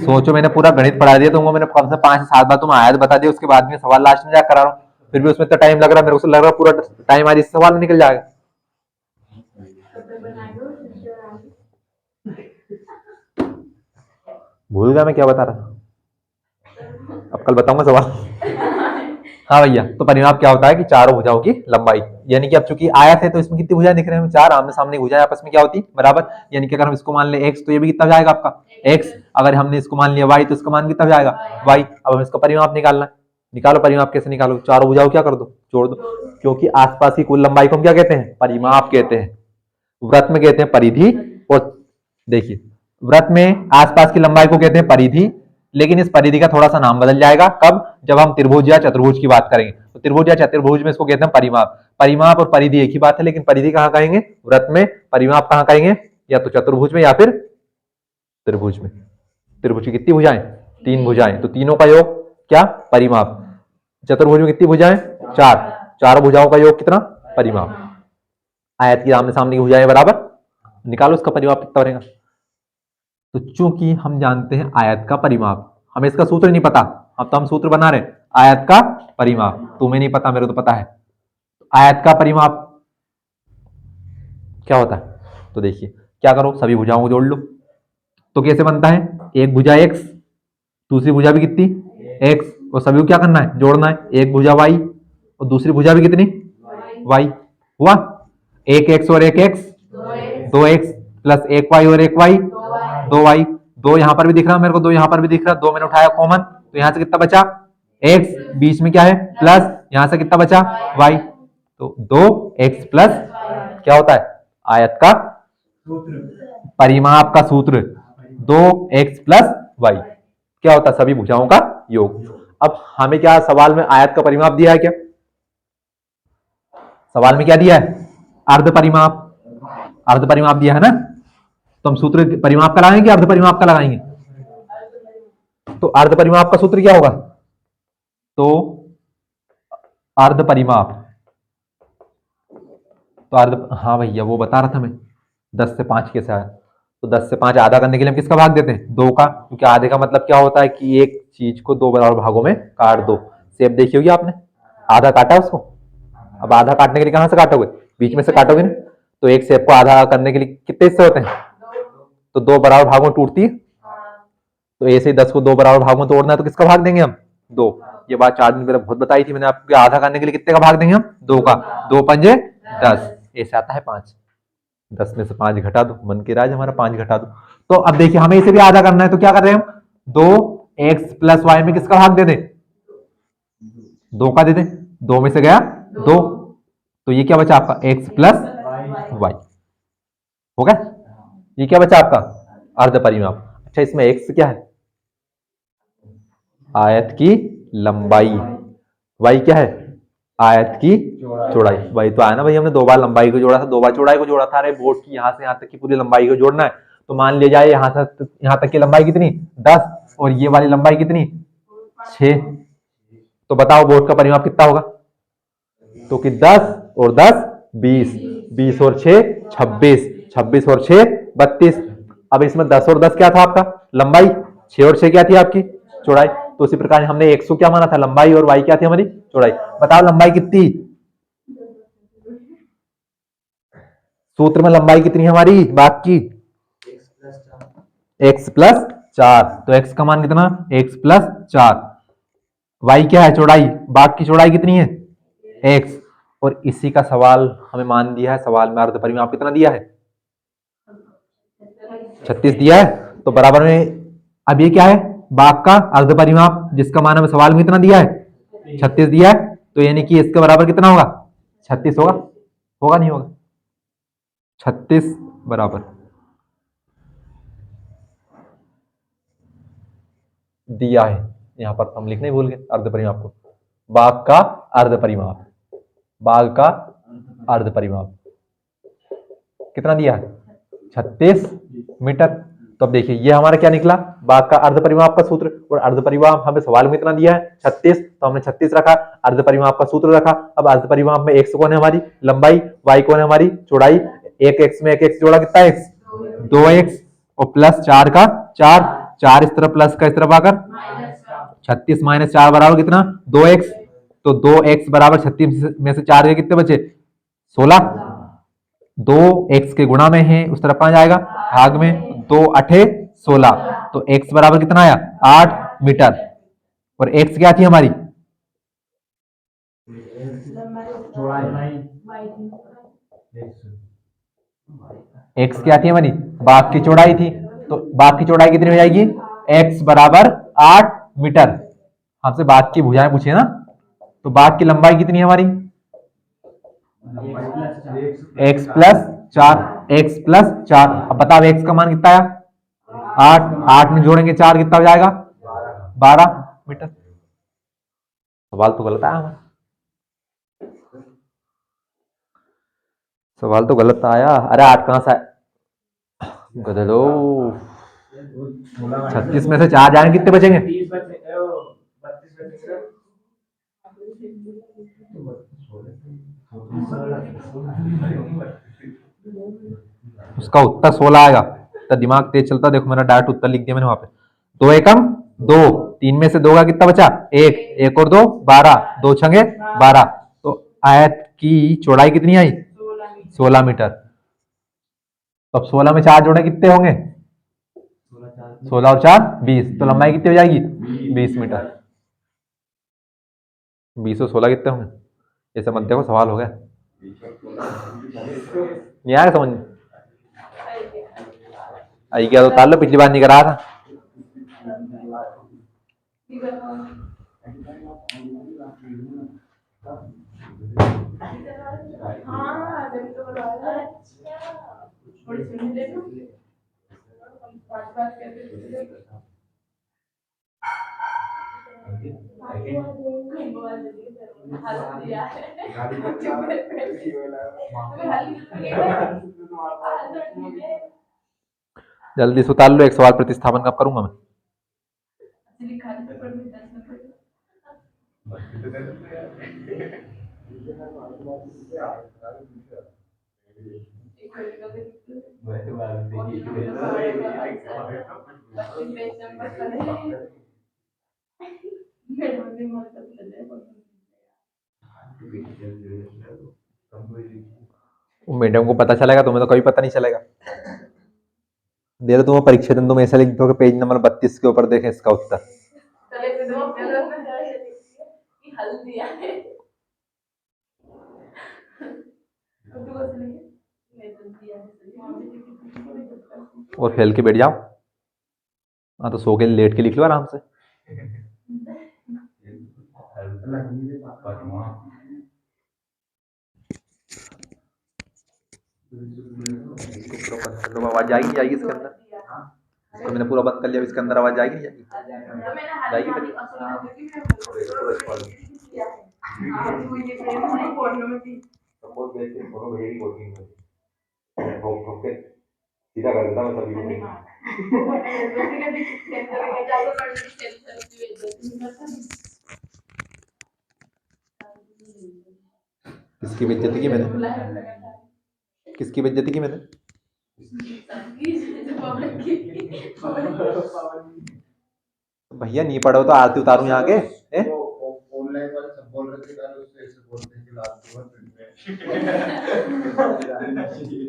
[SPEAKER 1] सोचो, मैंने पूरा गणित पढ़ा दिया तुमको, मैंने कम से 5 से 7 बार तुम आयत बता दिया, उसके बाद में सवाल लास्ट में जाकर करा रहा हूँ, फिर भी उसमें इतना टाइम लग रहा है। मेरे को लग रहा है पूरा टाइम आज इस सवाल में निकल जाएगा। भूल गया मैं क्या बता रहा था। अब कल बताऊंगा सवाल। हाँ भैया, तो परिमाप क्या होता है कि चारों भुजाओं की लंबाई, यानी कि अब चूंकि आयत है तो इसमें कितनी भुजाएं दिख रहे हैं? 4 आमने सामने भुजाएं आपस में क्या होती बराबर। यानी कि अगर हम इसको मान ले x, तो ये भी कितना जाएगा आपका x। अगर हमने इसको मान लिया y, तो इसका मान कितना जाएगा y। अब हम इसका परिमाप निकालना है। निकालो परिमाप। कैसे निकालो? चारों भुजाओं क्या कर दो? जोड़ दो। क्योंकि आसपास की कुल लंबाई को हम क्या कहते हैं? परिमाप कहते हैं। व्रत में कहते हैं परिधि। और देखिए, व्रत में आसपास की लंबाई को कहते हैं परिधि, लेकिन इस परिधि का थोड़ा सा नाम बदल जाएगा। कब? जब हम त्रिभुज या चतुर्भुज की बात करेंगे। तो त्रिभुज या चतुर्भुज में इसको कहते हैं परिमाप। परिमाप और परिधि एक ही बात है, लेकिन परिधि कहाँ कहेंगे? व्रत में। परिमाप कहाँ कहेंगे? या तो चतुर्भुज में या फिर त्रिभुज में। त्रिभुज की कितनी भुजाएं? 3 भुजाएं, तो तीनों का योग क्या? परिमाप। चतुर्भुज में कितनी भुजाएं? 4। चारों भुजाओं का योग कितना? परिमाप। आयत की आमने सामने की भुजाएं बराबर, निकालो इसका परिमाप कितना बनेगा। तो चूंकि हम जानते हैं आयत का परिमाप, हमें इसका सूत्र नहीं पता। अब तो हम सूत्र बना रहे हैं आयत का परिमाप। तुम्हें नहीं पता, मेरे को तो पता है। आयत का परिमाप क्या होता है? तो देखिए, क्या करो, सभी भुजाओं को जोड़ लो। तो कैसे बनता है? एक भुजा x, दूसरी भुजा भी कितनी? x, और सभी को क्या करना है? जोड़ना है। एक भुजा y और दूसरी भुजा भी कितनी? y। हुआ एक x और एक x, 2x प्लस एक y और एक y, 2y। 2 यहां पर भी दिख रहा है मेरे को, 2 यहां पर भी दिख रहा है। 2 मैंने उठाया कॉमन, तो यहां से कितना बचा? x, बीच में क्या है? प्लस, यहां से कितना बचा? y। तो 2x प्लस क्या होता है? आयत का परिमाप का सूत्र 2x प्लस y क्या होता है? सभी भुजाओं का योग। अब हमें क्या सवाल में आयत का परिमाप दिया है? क्या सवाल में क्या दिया है? अर्ध परिमाप। अर्ध परिमाप दिया है ना, तो हम सूत्र परिमाप का लगाएंगे, अर्ध परिमाप का लगाएंगे। तो अर्ध परिमाप का सूत्र क्या होगा? तो अर्ध परिमाप, तो अर्ध, हाँ भैया वो बता रहा था मैं, 10 से 5 कैसे आया। तो 10 से 5 आधा करने के लिए हम किसका भाग देते हैं? 2 का, क्योंकि आधे का मतलब क्या होता है कि एक चीज को 2 बराबर भागों में काट दो। सेब देखी होगी आपने, आधा काटा उसको। अब आधा काटने के लिए कहां से काटोगे? बीच में से काटोगे ना। तो एक सेब को आधा करने के लिए कितने हिस्से होते हैं? तो 2 बराबर भागों में टूटती है। तो ऐसे ही 10 को 2 बराबर भागों में तोड़ना है, तो किसका भाग देंगे हम? 2। ये बात 4 दिन पहले बहुत बताई थी मैंने आपको। आधा करने के लिए कितने का भाग देंगे हम? 2 का। 2 पंजे 10, ऐसे आता है 5। 10 में से 5 घटा दो, मन की राज हमारा 5 घटा दो। तो अब देखिए, हमें इसे भी आधा करना है, तो क्या कर रहे हैं हम? 2x प्लस वाई में किसका भाग दे दें? 2 का दे दें। 2 में से गया 2, तो ये क्या बचा आपका? x प्लस वाई हो गया। ये क्या बचा आपका? अर्ध परिमाप। अच्छा, इसमें x क्या है? आयत की लंबाई। y क्या है? आयत की चौड़ाई। वही तो आया ना भाई, हमने 2 बार लंबाई को जोड़ा था, 2 बार चौड़ाई को जोड़ा था। अरे बोर्ड की यहां से यहां तक की पूरी लंबाई को जोड़ना है, तो मान लिया जाए यहां से यहां तक की लंबाई कितनी? 10, और ये वाली लंबाई कितनी? 6। तो बताओ बोर्ड का परिमाप कितना होगा? तो कि 10 और 10 20, 20 और 6 26, 26 और 6 32। अब इसमें 10 और 10 क्या था आपका? लंबाई। 6 और 6 क्या थी आपकी? चौड़ाई। तो उसी प्रकार हमने 100 क्या माना था? लंबाई। और y क्या थी हमारी? चौड़ाई। बताओ लंबाई कितनी? सूत्र में लंबाई कितनी है हमारी बाग की? x plus 4। तो x का मान कितना? x plus 4। y क्या है? चौड़ाई। बाग की चौड़ाई कितनी है? x। और इसी का सवाल हमें मान दिया है। सवाल में अर्ध परिमाप कितना दिया है? 36 दिया है। तो बराबर में अब ये क्या है? बाग का अर्ध परिमाप, जिसका मान हमें सवाल में कितना दिया है? 36 दिया है। तो यानी कि इसके बराबर कितना होगा? 36 होगा। होगा नहीं होगा? 36 बराबर दिया है। यहां पर हम लिखने भूल गए अर्ध परिमाप को। बाग का अर्ध परिमाप, बाग का अर्ध परिमाप कितना दिया है? 36 मीटर। तो अब देखिए ये हमारा क्या निकला? बाग का अर्ध परिमाप का सूत्र। और अर्ध परिमाप हमें सवाल में कितना दिया है? 36। तो हमने 36 रखा। अर्ध परिमाप का सूत्र रखा। अब अर्ध परिमाप में x कौन है? हमारी लंबाई। y कौन है? हमारी चौड़ाई। एक x में एक x जोड़ा कितना है? x 2x और प्लस 4 का 4, 4 इस तरफ प्लस का इस तरफ आकर 36 माइनस 4 बराबर कितना? 2x। तो 2x बराबर 36 में से 4 के कितने बचे? 16। 2x के गुणा में है, उस तरफ कहां जाएगा? भाग में। 2 अठे 16। तो x बराबर कितना आया? 8 मीटर। और x क्या थी हमारी? x क्या थी हमारी? बाग की चौड़ाई थी। तो बाग की चौड़ाई कितनी हो जाएगी? x बराबर 8 मीटर। हमसे बाग की भुजाएं पूछे ना, तो बाग की लंबाई कितनी है हमारी? x plus 4, x plus 4। अब बताओ x का मान कितना आया? 8। 8 में जोड़ेंगे 4 कितना हो जाएगा? 12 मीटर। सवाल तो गलत आया हमारा। सवाल तो गलत आया। अरे 8 कहां से आया? गधलो। 36 में से 4 जाएंगे कितने बचेंगे? उसका उत्तर 16 आएगा। तो दिमाग तेज चलता। देखो मेरा डायरेक्ट उत्तर लिख दिया मैंने वहां पे। 2 एकम 2, 3 में से 2 का कितना बचा? 1, 1 और 2 12, 2 छंगे 12। तो आयत की चौड़ाई कितनी आई? 16 मीटर। तो अब 16 में 4 जोड़े कितने होंगे? 16 और 4 20। तो लंबाई कितनी हो जाएगी? 20 मीटर। 20 और 16 कितने होंगे? ऐसे मत देखो, सवाल हो गया। नहीं आया समझ में? आई क्या? तो ताल लो, पिछली बार नहीं करा था। जल्दी से उतार लो। एक सवाल प्रतिस्थापन कब करूंगा मैं? मैडम को पता चलेगा, तुम्हें तो कभी पता नहीं चलेगा। दे दो तुम्हें परीक्षा दिन, तुम ऐसा लिख दो कि पेज नंबर 32 के ऊपर देखें इसका उत्तर। और फैल के बैठ जाओ। हाँ तो सो के लेट के लिख लो आराम से। आवाज जाएगी जाएगी इसके अंदर? तो मैंने पूरा बंद कर लिया, इसके अंदर आवाज जाएगी नहीं जाएगी? सीधा कर देता मैं सभी को। किसकी बेइज्जती की मैंने? किसकी बेइज्जती की मैंने? तो भैया नहीं पढ़ो तो आरती उतारूं यहाँ के? ऑनलाइन वाले सब बोल रहे थे उससे ऐसे बोलते हैं कि लास्ट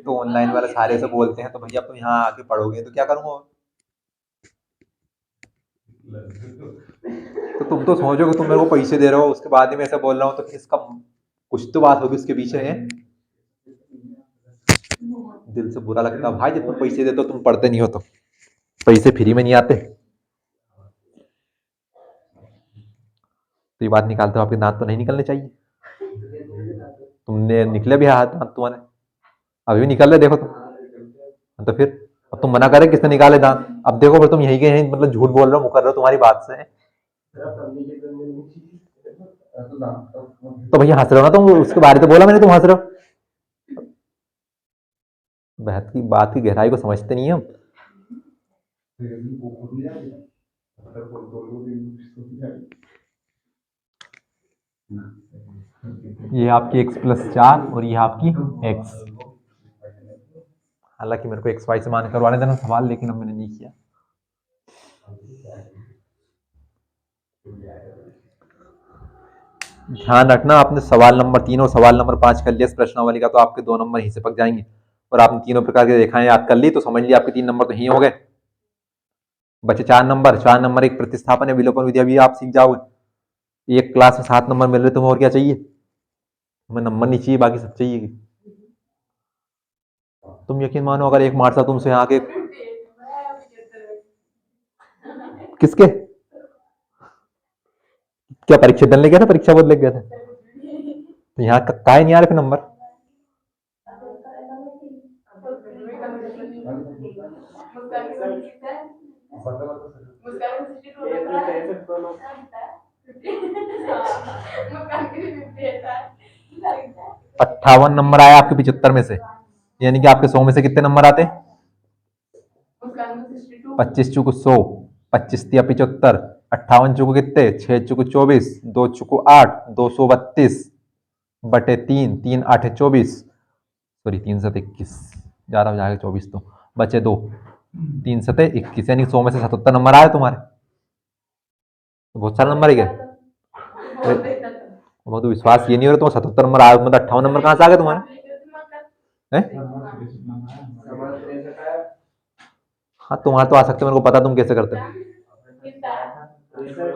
[SPEAKER 1] तो ऑनलाइन वाले सारे से बोलते हैं, तो भैया तुम यहाँ आके पढ़ोगे तो क्या करूंगा? तो तुम तो सोचोगे तुम मेरे को पैसे दे रहे हो, उसके बाद ही मैं ऐसा बोल रहा हूँ, तो फिर इसका कुछ तो बात होगी उसके पीछे है। दिल से बुरा लगता है भाई, जब तुम पैसे देते हो तुम पढ़ते नहीं हो, तो पैसे फ्री में नहीं आते। तो ये बात निकालते हो, आपके दांत तो नहीं निकलने चाहिए। तुमने निकले भी हाथ दांत तुम्हारे, अभी भी निकल रहे, देखो तुम। तो फिर अब तुम मना करे किसने निकाले दांत? अब देखो फिर तुम यही के यहीं मतलब झूठ बोल रहे हो, मुकर रहे हो तुम्हारी बात से। तो भैया हंस रहे हो ना तुम, उसके बारे में बोला मैंने, तुम हंस रहे हो। बहस की बात की गहराई को समझते नहीं हम। ये आपकी x+4 और ये आपकी x। हालांकि मेरे को एक्स वाई से मान करवाने देना सवाल, लेकिन अब मैंने नहीं किया। ध्यान रखना, आपने सवाल नंबर 3 और सवाल नंबर 5 कर लिया इस प्रश्नावली का, तो आपके 2 नंबर यहीं से पक जाएंगे। और आपने तीनों प्रकार की रेखाएं याद कर ली, तो समझ लिया आपके 3 नंबर तो यहीं हो गए। बचे 4 नंबर। 4 नंबर एक प्रतिस्थापन या विलोपन विधि भी आप सीख जाओगे। एक क्लास में 7 नंबर मिल रहे, तुम्हें और क्या चाहिए? तुम्हें नंबर नहीं चाहिए, बाकी सब चाहिए। तुम यकीन मानो, अगर एक मार्सा तुमसे यहाँ के किसके क्या परीक्षा देने गया था, परीक्षा बोर्ड लग गया था, तो यहाँ काहे नहीं आ रहे फिर नंबर? अट्ठावन नंबर आया आपके 75 में से, यानी कि आपके 100 में से कितने नंबर आते? 25 चुको 100, 25 तिया 75, 58 चुको कितने? 6 चुको 24, 2 चुको 8, 232 बटे 3, 3 8 24, सॉरी 3 7 21, ज्यादा हो जाएगा 24, तो बचे 2, 3 7 21, यानी 100 में से 77 नंबर आए तुम्हारे। तो बहुत सारा नंबर है क्या? वो तो विश्वास ये नहीं हो रहा, तुम्हें 77 नंबर आया, मतलब 58 नंबर कहाँ से आ गए तुम्हारे? हाँ तुम्हारा तो आ सकते, मेरे को पता तुम कैसे करते हो।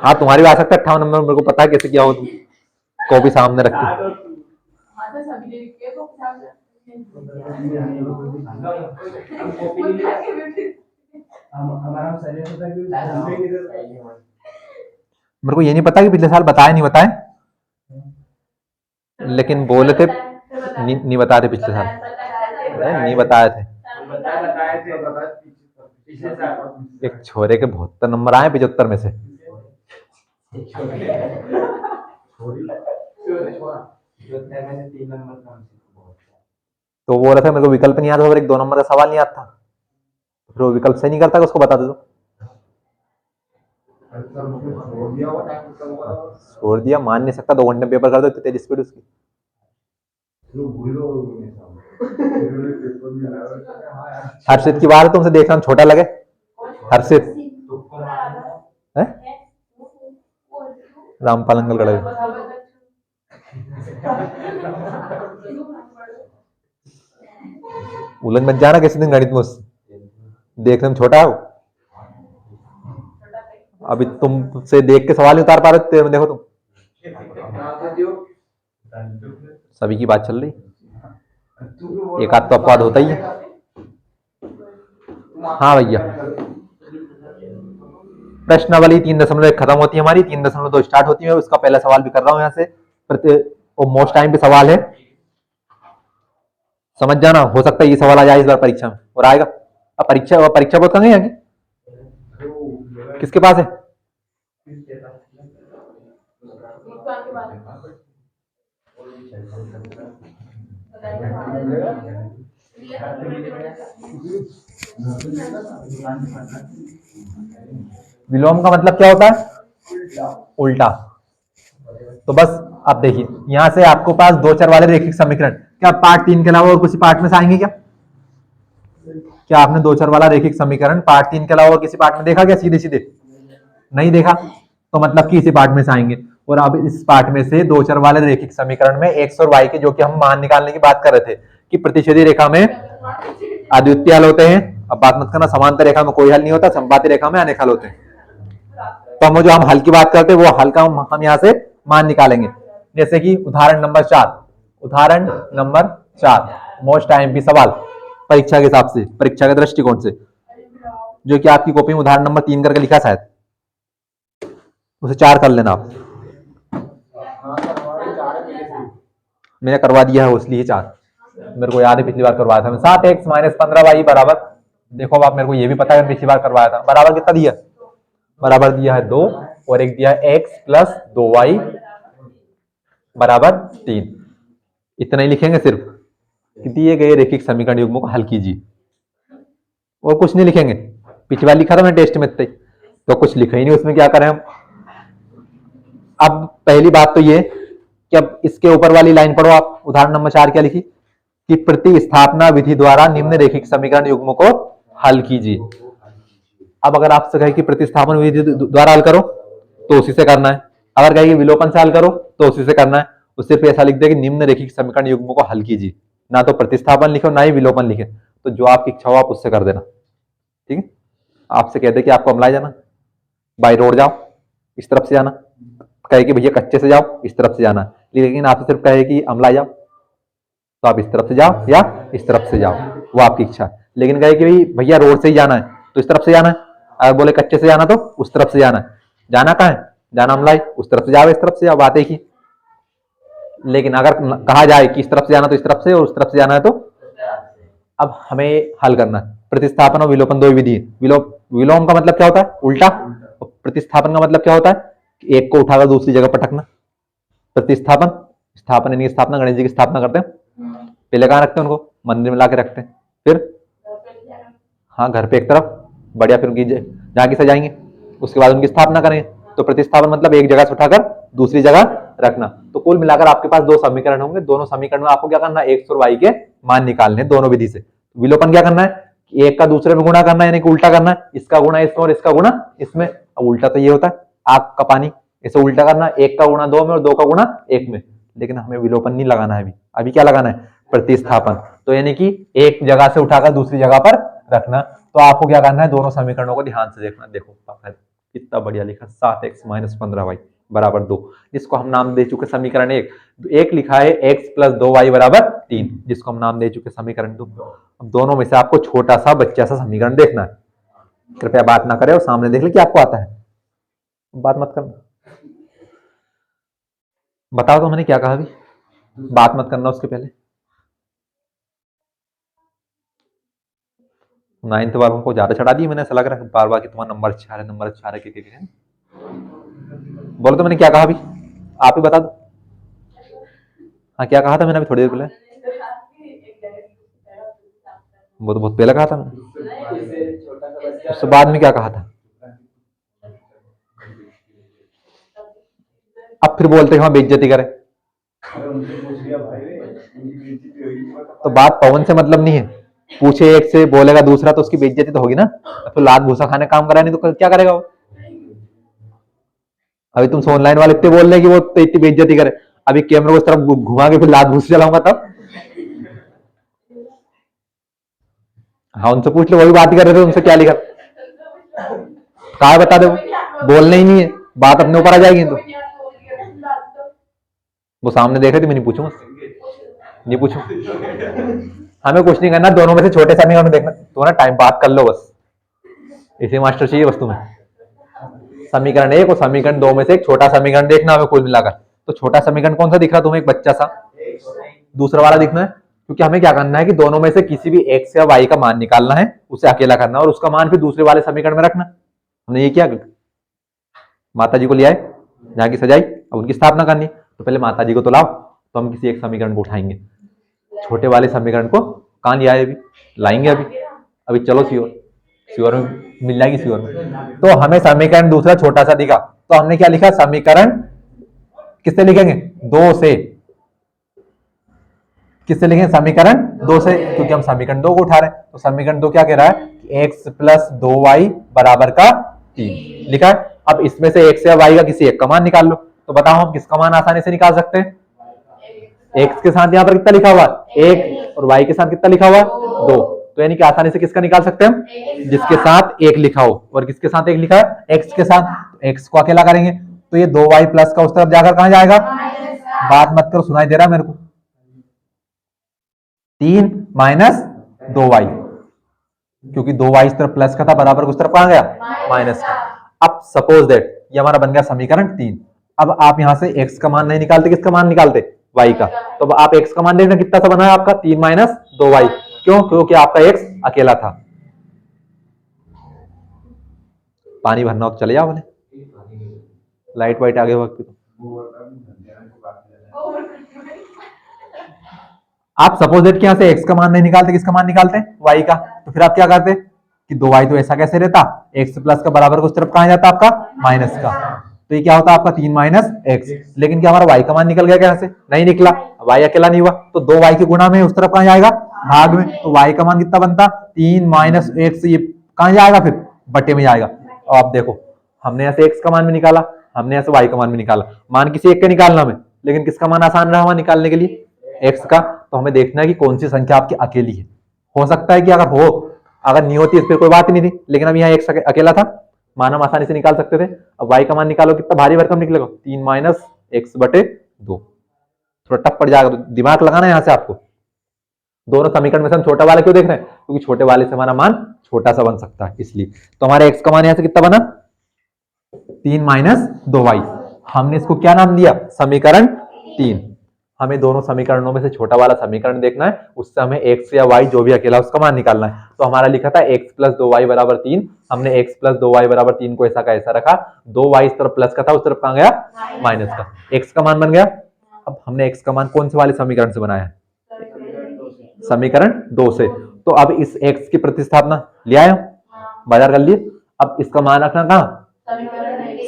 [SPEAKER 1] हाँ तुम्हारी भी आ सकता है 58 नंबर, मेरे को पता है कैसे किया हो तुम, कॉपी सामने रख के। मेरे को ये नहीं पता कि पिछले साल बताए नहीं बताए, लेकिन बोले थे नहीं बताए थे पिछले साल, नहीं बताए थे। एक छोरे के 72 नंबर आए 75 में से। तो वो रहा था, मेरे को विकल्प नहीं आता, और एक 2 नंबर का सवाल नहीं आता, फिर वो विकल्प सही नहीं करता, उसको बता दे दो। छोड़ दिया, मान नहीं सकता, 2 घंटे पेपर कर दो, तेरी स्पीड उसकी। हर्षित की बात है, तुमसे देखना छोटा लगे। हर्षित है? रामपाल अंकल खड़े। उलझ मत जाना किसी दिन गणित मुझसे, देखने में छोटा हो। अभी तुमसे देख के सवाल नहीं उतार पा रहे, देखो तुम सभी की बात चल रही, एक आध तो अपवाद होता ही है। हाँ भैया, प्रश्नावली 3.1 खत्म होती है हमारी, 3.2 स्टार्ट होती है। उसका पहला सवाल भी कर रहा हूं यहाँ से, मोस्ट टाइम पे सवाल है, समझ जाना, हो सकता है ये सवाल आ जाए इस बार परीक्षा में, और आएगा। अब परीक्षा बहुत कहाँ है, किसके पास है? विलोम का मतलब क्या होता है? उल्टा। तो बस अब देखिए यहां से आपको पास दो चर वाले रेखिक समीकरण, क्या पार्ट 3 के अलावा और किसी पार्ट में से आएंगे क्या? क्या आपने दो चर वाला रेखिक समीकरण पार्ट 3 के अलावा और किसी पार्ट में देखा क्या? सीधे सीधे नहीं देखा, तो मतलब कि इसी पार्ट में से आएंगे। और अब इस पार्ट में से दो चर वाले रेखिक समीकरण में एक्स और वाई के, जो कि हम मान निकालने की बात कर रहे थे कि प्रतिच्छेदी रेखा में अद्वितीय हल होते हैं। अब बात मत करना समांतर रेखा में कोई हल नहीं होता, संपाती रेखा में अनेक हल होते हैं। तो हम जो हम हल की बात करते हैं वो हल का हम यहाँ से मान निकालेंगे। जैसे कि उदाहरण नंबर 4 मोस्ट आईएमपी सवाल परीक्षा के हिसाब से, परीक्षा के दृष्टिकोण से, जो कि आपकी कॉपी में उदाहरण नंबर 3 करके लिखा शायद, उसे 4 कर लेना आप। मैंने करवा दिया है इसलिए 4, मेरे को याद है पिछली बार करवाया था मैं। 7x - 15y बराबर, देखो अब आप मेरे को ये भी पता है पिछली बार करवाया था, बराबर कितना दिया? बराबर दिया है 2 और एक दिया है x + 2y बराबर 3। इतना ही लिखेंगे सिर्फ कि दिए गए रेखिक समीकरण युग्मों को हल कीजिए, और कुछ नहीं लिखेंगे। पिछली बार लिखा था मैंने टेस्ट में तो कुछ लिखा ही नहीं, उसमें क्या करें हम। अब पहली बात तो ये कि अब इसके ऊपर वाली लाइन पढ़ो आप, उदाहरण नंबर 4 क्या लिखी कि प्रतिस्थापना विधि द्वारा निम्न रेखिक समीकरण युग्मों को हल कीजिए। अब अगर आपसे कहे कि प्रतिस्थापन विधि द्वारा हल करो तो उसी से करना है, अगर कहे कि विलोपन से हल करो तो उसी से करना है। उस सिर्फ ऐसा लिख दे कि निम्न रेखिक समीकरण युग्मों को हल कीजिए, ना तो प्रतिस्थापन लिखो ना ही विलोपन लिखे। तो जो आपकी इच्छा हो आप उससे कर देना, ठीक है। आपसे कहते कि आपको अमलाय जाना, बाई रोड जाओ, इस तरफ से जाना, कहे कि भैया कच्चे से जाओ, इस तरफ से जाना, लेकिन आपसे सिर्फ कहे कि अमलाय जाओ तो आप इस तरफ से जाओ या इस तरफ से जाओ, वो आपकी इच्छा है। लेकिन कहे कि भैया रोड से ही जाना है तो इस तरफ से जाना है, अगर बोले कच्चे से जाना तो उस तरफ से जाना है। जाना कहाँ है? जाना अमलाई, उस तरफ से जाओ इस तरफ से जाओ, बात एक ही। लेकिन अगर कहा जाए कि इस तरफ से जाना तो इस तरफ से, और उस तरफ से जाना है तो, अब हमें हल करना है। प्रतिस्थापन और विलोपन दो विधि। विलोम का मतलब क्या होता है? उल्टा। प्रतिस्थापन का मतलब क्या होता है? एक को उठाकर दूसरी जगह पटकना। प्रतिस्थापन, स्थापन यानी स्थापना, गणेश जी की स्थापना करते हैं, पहले कहाँ रखते हैं उनको? मंदिर में लाके रखते हैं, फिर हाँ घर पे एक तरफ बढ़िया, फिर उनकी जहाँ की सजाएंगे, उसके बाद उनकी स्थापना करेंगे। तो प्रतिस्थापन मतलब एक जगह से उठाकर दूसरी जगह रखना। तो कुल मिलाकर आपके पास दो समीकरण होंगे, दोनों समीकरण में आपको क्या करना है? एक्स और वाई के मान निकालने, दोनों विधि से। विलोपन क्या करना है? एक का दूसरे में गुणा करना है, यानी कि उल्टा करना है, इसका गुणा इसमें और इसका गुणा इसमें। अब उल्टा तो ये होता है आग का पानी, इसे उल्टा करना, एक का गुणा 2 में और 2 का गुणा 1 में। लेकिन हमें विलोपन नहीं लगाना है अभी। अभी क्या लगाना है? प्रतिस्थापन। तो यानी कि एक जगह से उठाकर दूसरी जगह पर रखना। तो आपको क्या करना है? दोनों समीकरणों को ध्यान से देखना। देखो कितना बढ़िया लिखा, 7x - 15y बराबर 2, जिसको हम नाम दे चुके समीकरण 1। एक लिखा है x + 2y बराबर 3, जिसको हम नाम दे चुके समीकरण 2। अब दोनों में से आपको छोटा सा बच्चा सा समीकरण देखना है। कृपया बात ना करें और सामने देख ले कि आपको आता है, बात मत करना। बताओ तो मैंने क्या कहा अभी? बात मत करना उसके पहले। 9th वालों को ज्यादा चढ़ा दी मैंने, ऐसा लग रहा है बार बार कि तुम्हारा नंबर अच्छा है, नंबर अच्छा है। बोलो तो मैंने क्या कहा अभी, आप ही बता दो। हाँ क्या कहा था मैंने अभी थोड़ी देर पहले? वो तो बहुत पहले कहा था मैंने। उसके बाद में क्या कहा था? अब फिर बोलते हैं बेइज्जती करें। तो बात पवन से मतलब नहीं है, पूछे एक से बोलेगा दूसरा तो उसकी बेइज्जती तो होगी ना। तो लात भूसा खाने काम करा नहीं तो क्या करेगा वो? अभी तुम ऑनलाइन वाले इतने बोल रहे कि वो तो इतनी बेइज्जती करे, अभी कैमरे को इस तरफ घुमा के फिर लात भूस चलाऊंगा तब। हाँ उनसे पूछ लो, वही बात कर रहे थे, उनसे क्या लिखा कहा बता दो, बोलना ही नहीं है, बात अपने ऊपर आ जाएगी। तो वो सामने देख रहे थे, मैं नहीं पूछूंगा, नहीं पूछू। हमें कुछ नहीं करना, दोनों में से छोटे समीकरण में देखना। तो ना टाइम बात कर लो बस, इसी मास्टर चाहिए बस तुम्हें। समीकरण 1 और समीकरण 2 में से एक छोटा समीकरण देखना हमें कुल मिलाकर। तो छोटा समीकरण कौन सा दिख रहा तुम्हें? एक बच्चा सा, दूसरा वाला दिखना है, क्योंकि हमें क्या करना है कि दोनों में से किसी भी x या y का मान निकालना है, उसे अकेला करना और उसका मान फिर दूसरे वाले समीकरण में रखना। हमने ये किया, माता जी को ले आए, जहाँ की सजाई, अब उनकी स्थापना करनी। तो पहले माता जी को तो लाओ, तो हम किसी एक समीकरण को उठाएंगे, छोटे वाले समीकरण को कहाँ ले आए? अभी लाएंगे, अभी चलो सियोर में मिल जाएगी, सियोर में। तो हमें समीकरण दूसरा छोटा सा दिखा, तो हमने क्या लिखा? समीकरण किससे लिखेंगे? 2 से। किससे लिखेंगे? समीकरण 2 से, क्योंकि हम समीकरण 2 को उठा रहे हैं। तो समीकरण 2 क्या कह रहा है कि x प्लस 2y बराबर का 3 लिखा है। अब इसमें से x या y का किसी एक का मान निकाल लो। तो बताओ हम किसका मान आसानी से निकाल सकते हैं? x के साथ यहाँ पर कितना लिखा हुआ है? 1, और y के साथ कितना लिखा हुआ है? 2। तो यानी कि आसानी से किसका निकाल सकते हैं हम? जिसके साथ 1 लिखा हो। और किसके साथ 1 लिखा है? x के साथ। x को अकेला करेंगे तो ये 2y प्लस का उस तरफ जाकर कहां जाएगा? बात मत करो, सुनाई दे रहा है मेरे को। 3 माइनस 2y, क्योंकि 2y इस तरफ प्लस का था, बराबर उस तरफ कहां गया? माइनस का। अब सपोज दैट ये हमारा बन गया समीकरण 3। अब आप यहां से x का मान नहीं निकालते, किसका मान निकालते? y का। तो अब आप x का मान देखना कितना सा बना है आपका? 3 माइनस 2y। क्यों? क्योंकि आपका x अकेला था। पानी भरना हो तो चले जाओ बोले, लाइट वाइट आगे वक्त तो। आप सपोज दैट कि यहां से x का मान नहीं निकालते, किसका मान निकालते हैं? y का। तो फिर आप क्या करते कि 2y तो ऐसा कैसे रहता? x प्लस का बराबर को उस तरफ कहां जाता आपका? माइनस का। तो ये क्या होता आपका? 3 माइनस x। लेकिन क्या हमारा y का मान निकल गया? क्या से नहीं निकला? y अकेला नहीं हुआ, तो 2y के गुणा में उस तरफ कहां जाएगा? भाग में। तो y का मान कितना बनता? 3 माइनस x। ये कहां जाएगा? फिर बटे में जाएगा। और आप देखो, हमने ऐसे x का मान भी निकाला, हमने ऐसे y का मान भी निकाला। मान किसी एक का निकालना हमें, लेकिन किसका मान आसान रहा हमें निकालने के लिए? x का। तो हमें देखना है कि कौन सी संख्या आपकी अकेली है। हो सकता है कि अगर नहीं होती फिर कोई बात नहीं थी, लेकिन अब यहाँ x अकेला था, मान हम आसानी से निकाल सकते थे। अब y का मान निकालो, कितना भारी भरकम निकलेगा? 3 माइनस x बटे 2। थोड़ा टफ पड़ जाएगा, तो दिमाग लगाना है यहाँ से आपको। दोनों समीकरण में से हम छोटा वाला क्यों देख रहे हैं? क्योंकि छोटे वाले से हमारा मान छोटा सा बन सकता है, इसलिए। तो हमारे x का मान यहाँ से कितना बना? 3 माइनस 2y। हमने इसको क्या नाम दिया? समीकरण 3। हमें दोनों समीकरणों में से छोटा वाला समीकरण देखना है, उससे हमें x या y जो भी अकेला उसका मान निकालना है। तो हमारा लिखा था x प्लस 2y बराबर 3। हमने x प्लस 2y बराबर 3 को ऐसा का ऐसा रखा। 2y इस तरफ प्लस का था, उस तरफ कहां गया? माइनस का। x का मान बन गया। अब हमने x का मान कौन से वाले समीकरण से बनाया है? समीकरण 2 से। तो अब इस x की प्रतिस्थापना ले आए, बाजार कर लिए। अब इसका मान रखना कहां?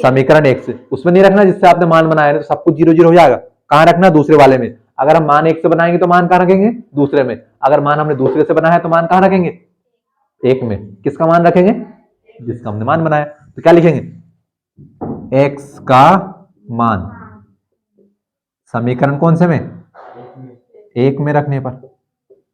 [SPEAKER 1] समीकरण 1 से। उसमें नहीं रखना जिससे आपने मान बनाया है, तो सब कुछ 0 0 हो जाएगा। कहां रखना? दूसरे वाले में। अगर हम मान 1 से बनाएंगे तो मान कहां रखेंगे? दूसरे में। अगर मान हमने दूसरे से बनाया है तो मान कहां रखेंगे? 1 में। किसका मान रखेंगे? जिसका हमने मान बनाया। तो क्या लिखेंगे? x का मान समीकरण कौन से में? 1 में रखने पर।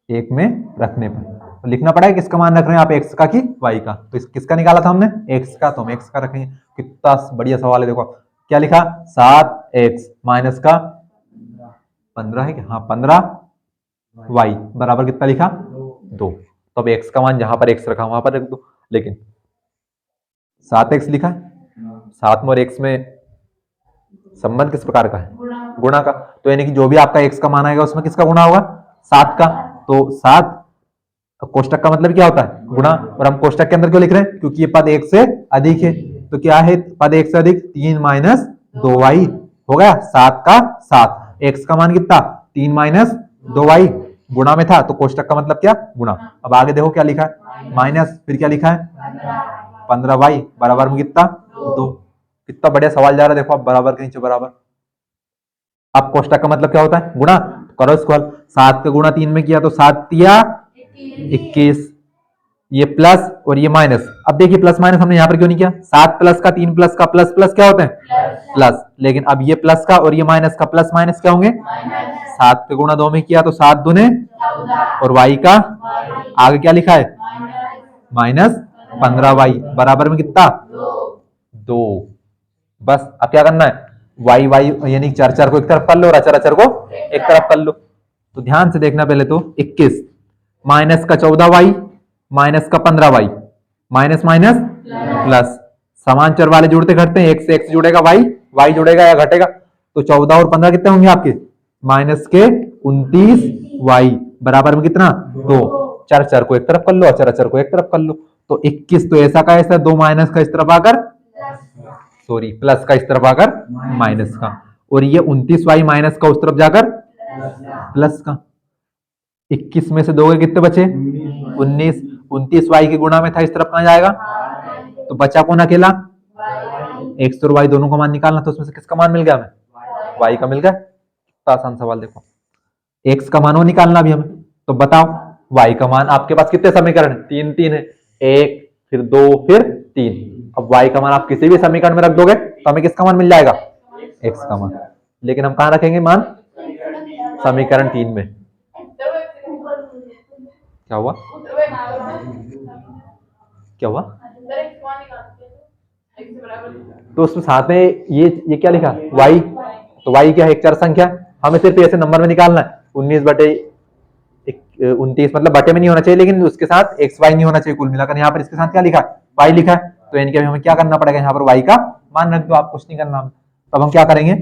[SPEAKER 1] 1 में रखने पर तो लिखना पड़ेगा किसका मान रख रहे हैं आप, x का कि y का। तो किसका निकाला था हमने? x का। तो हम x का रखेंगे। कितना बढ़िया सवाल है। देखो क्या लिखा? 7x माइनस का 15 है क्या? हाँ 15y बराबर कितना लिखा? 2। तो अब x का मान जहां पर x रखा वहां पर रख दो। लेकिन 7x लिखा है, 7 में और x में संबंध किस प्रकार का है? गुणा का। तो यानी कि जो भी आपका x का मान आएगा उसमें किसका गुणा होगा? 7 का। तो 7 कोष्टक का मतलब क्या होता है? गुणा। और हम कोष्टक के अंदर क्यों लिख रहे हैं? क्योंकि ये पद 1 से अधिक है। तो क्या है पद 1 से अधिक? 3 माइनस 2y हो गया 7 का 7। x का मान कितना? 3 माइनस 2y। गुणा में था तो कोष्टक का मतलब क्या? गुणा। अब आगे देखो क्या लिखा है? माइनस, फिर क्या लिखा है? 15y बराबर में कितना? 2। कितना बढ़िया सवाल जा रहा है। देखो आप बराबर के नीचे बराबर। अब कोष्टक का मतलब क्या होता है? गुणा। करो इसको हल। 7 का गुणा 3 में किया तो 7 या 21, ये प्लस और ये माइनस। अब देखिए प्लस माइनस हमने यहां पर क्यों नहीं किया? 7 प्लस का 3 प्लस का प्लस प्लस क्या होते हैं? प्लस। लेकिन अब ये प्लस का और ये माइनस का प्लस माइनस क्या होंगे? 7 का गुणा 2 में किया तो 7 दूने, और y का आगे क्या लिखा है? माइनस 15y बराबर में कितना? 2। बस अब क्या करना है? वाई वाई यानी चार चार को एक तरफ कर लो और अचर अचर को एक तरफ कर लो। तो ध्यान से देखना पहले तो 21 माइनस का 14y माइनस का 15y माइनस माइनस प्लस। समान चर वाले जुड़ते घटते हैं, x से x जुड़ेगा y जुड़ेगा या घटेगा। तो 14 और 15 कितने होंगे आपके? माइनस के 29y बराबर में कितना? 2। चर चर को एक तरफ कर लो, अचर अचर को एक तरफ कर लो। तो 21 तो ऐसा का ऐसा, 2 माइनस का इस तरफ आकर, सॉरी प्लस का इस तरफ आकर माइनस का, और ये 29y माइनस का उस तरफ जाकर प्लस का। 21 में से 2 के कितने बचे? 19। 29y के गुणा में था, इस तरफ कहां जाएगा? तो बचा कौन अकेला? x और y दोनों का मान निकालना, तो उसमें से किसका मान मिल गया हमें? y का मिल गया। तो आसान सवाल देखो, x का मान वो निकालना भी हमें, तो बताओ y का मान, आपके पास कितने समीकरण है, तीन तीन है, एक फिर दो फिर तीन। अब y का मान आप किसी भी समीकरण में रख दोगे तो हमें किसका मान मिल जाएगा, x का मान। लेकिन हम कहाँ रखेंगे मान, समीकरण 3 में। क्या हुआ, क्या हुआ, तो उसमें साथ में ये क्या लिखा y, तो y क्या है, एक चर संख्या, हमें सिर्फ ऐसे नंबर में निकालना है। 19/29 मतलब बटे में नहीं होना चाहिए, लेकिन उसके साथ एक्स वाई नहीं होना चाहिए कुल मिलाकर। यहाँ पर इसके साथ क्या लिखा है, y लिखा है, तो इनके हमें क्या करना पड़ेगा, यहाँ पर y का मान रख दो, आप कुछ नहीं करना। तब हम क्या करेंगे,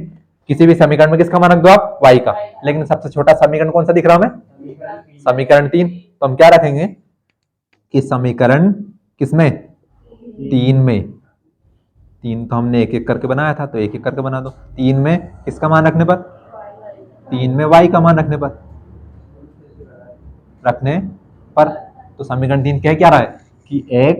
[SPEAKER 1] किसी भी समीकरण में किसका मान रख दो आप, y का। लेकिन सबसे छोटा समीकरण कौन सा दिख रहा हमें, समीकरण 3, तो हम क्या रखेंगे कि समीकरण किसमें, 3 में। 3 तो हमने एक एक करके बनाया था, तो एक एक करके बना दो। 3 में किसका मान रखने पर, 3 में y का मान रखने पर, तो समीकरण 3 कह क्या रहा है कि x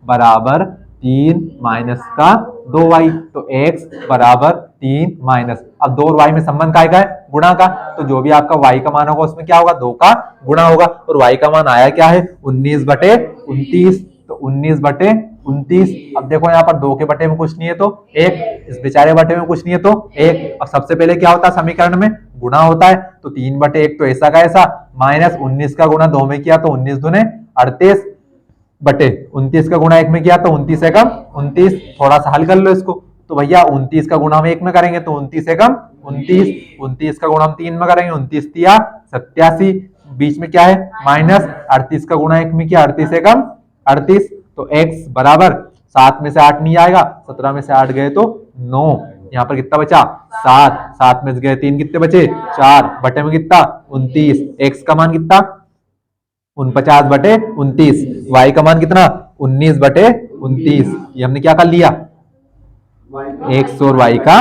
[SPEAKER 1] बराबर 3 माइनस का 2y, तो x बराबर 3 माइनस, अब 2 और y में संबंध काय का है, गुणा का, तो जो भी आपका y का मान होगा उसमें क्या होगा, 2 का गुणा होगा। और y का मान आया क्या है, 19/29, तो 19/29। अब देखो यहाँ पर 2 के बटे में कुछ नहीं है तो 1, इस बेचारे बटे में कुछ नहीं है तो 1, और सबसे पहले क्या होता है समीकरण में, गुणा होता है, तो 3/1 तो ऐसा का ऐसा, माइनस 19 का गुणा 2 में किया तो 19 दूने 38 बटे 29 का गुणा 1 में किया तो 29 एकम 29। थोड़ा सा हल कर लो इसको, तो भैया 29 का गुणा हम 1 में करेंगे तो 29 एकम 29, 29 का गुणा हम 3 में करेंगे 29 तिया 87, बीच में क्या है माइनस, 38 का गुणा 1 में किया 38 एकम 38, तो x बराबर 7 में से 8 नहीं आएगा, 17 में से 8 गए तो 9, यहाँ पर कितना बचा 7, 7 में से गए 3 कितने बचे 4, बटे में कितना 29, x का मान कितना 49/29, y का मान कितना 19/29। ये हमने क्या कर लिया, x और y का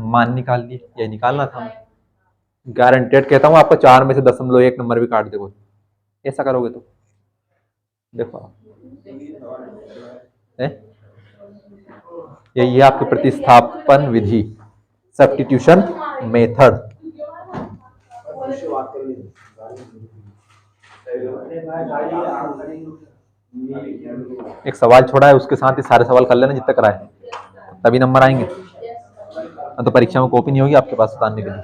[SPEAKER 1] मान निकाल लिया, ये निकालना था हमें। गारंटेड कहता हूं आपको 4 में से 0.1 नंबर भी काट देगा, ऐसा करोगे तो देखो यही है आपके प्रतिस्थापन विधि, सब्स्टिट्यूशन मेथड। एक सवाल छोड़ा है, उसके साथ ही सारे सवाल कर लेना जितने कराए, तभी नंबर आएंगे। तो परीक्षा में कॉपी नहीं होगी आपके पास उतारने के लिए।